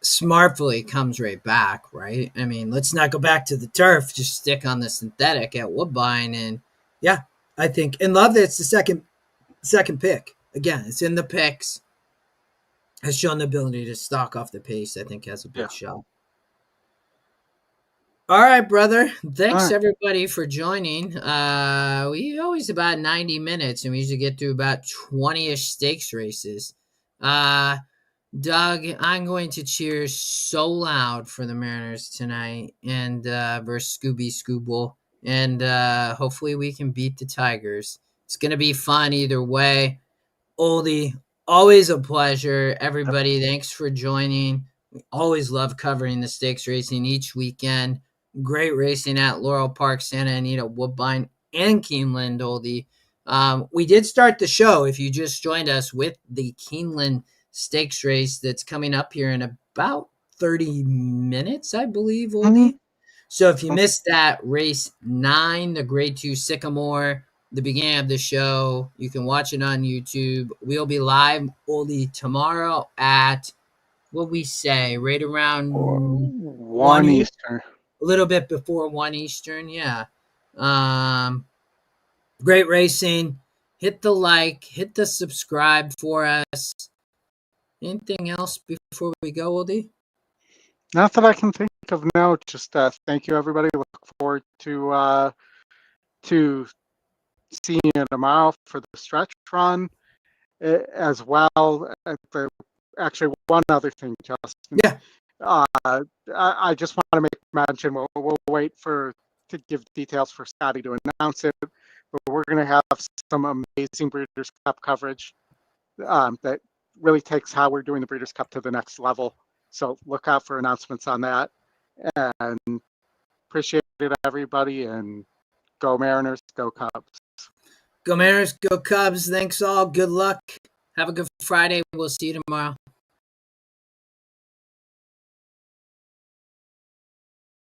smartly comes right back, right? I mean, let's not go back to the turf, just stick on the synthetic at Woodbine. And yeah, I think, and love that it's the second pick. Again, it's in the picks. Has shown the ability to stalk off the pace. I think has a big shot. All right, brother. Thanks everybody for joining. We always about 90 minutes, and we usually get through about 20-ish stakes races. Doug, I'm going to cheer so loud for the Mariners tonight and versus Scooby Scooble, and hopefully we can beat the Tigers. It's going to be fun either way. Oldie, always a pleasure. Everybody, thanks for joining. We always love covering the stakes racing each weekend. Great racing at Laurel Park, Santa Anita, Woodbine, and Keeneland Oldie. We did start the show, if you just joined us, with the Keeneland Stakes race that's coming up here in about 30 minutes, I believe, Mhm. Oldie. So if you missed that, race 9, the grade 2 Sycamore, the beginning of the show, you can watch it on YouTube. We'll be live, Oldie, tomorrow at, what we say, right around 1 1 Eastern. a little bit before 1 Eastern, yeah. Um, Great racing. Hit the like, hit the subscribe for us. Anything else before we go, Oldie? Not that I can think of now. Just thank you, everybody. Look forward to seeing you tomorrow for the stretch run, as well. Actually, one other thing, Justin. Yeah. I just want to make mention. We'll wait to give details for Scotty to announce it, but we're going to have some amazing Breeders' Cup coverage that really takes how we're doing the Breeders' Cup to the next level. So look out for announcements on that. And appreciate it, everybody. And go Mariners, go Cubs. Go Mariners, go Cubs. Thanks all. Good luck. Have a good Friday. We'll see you tomorrow.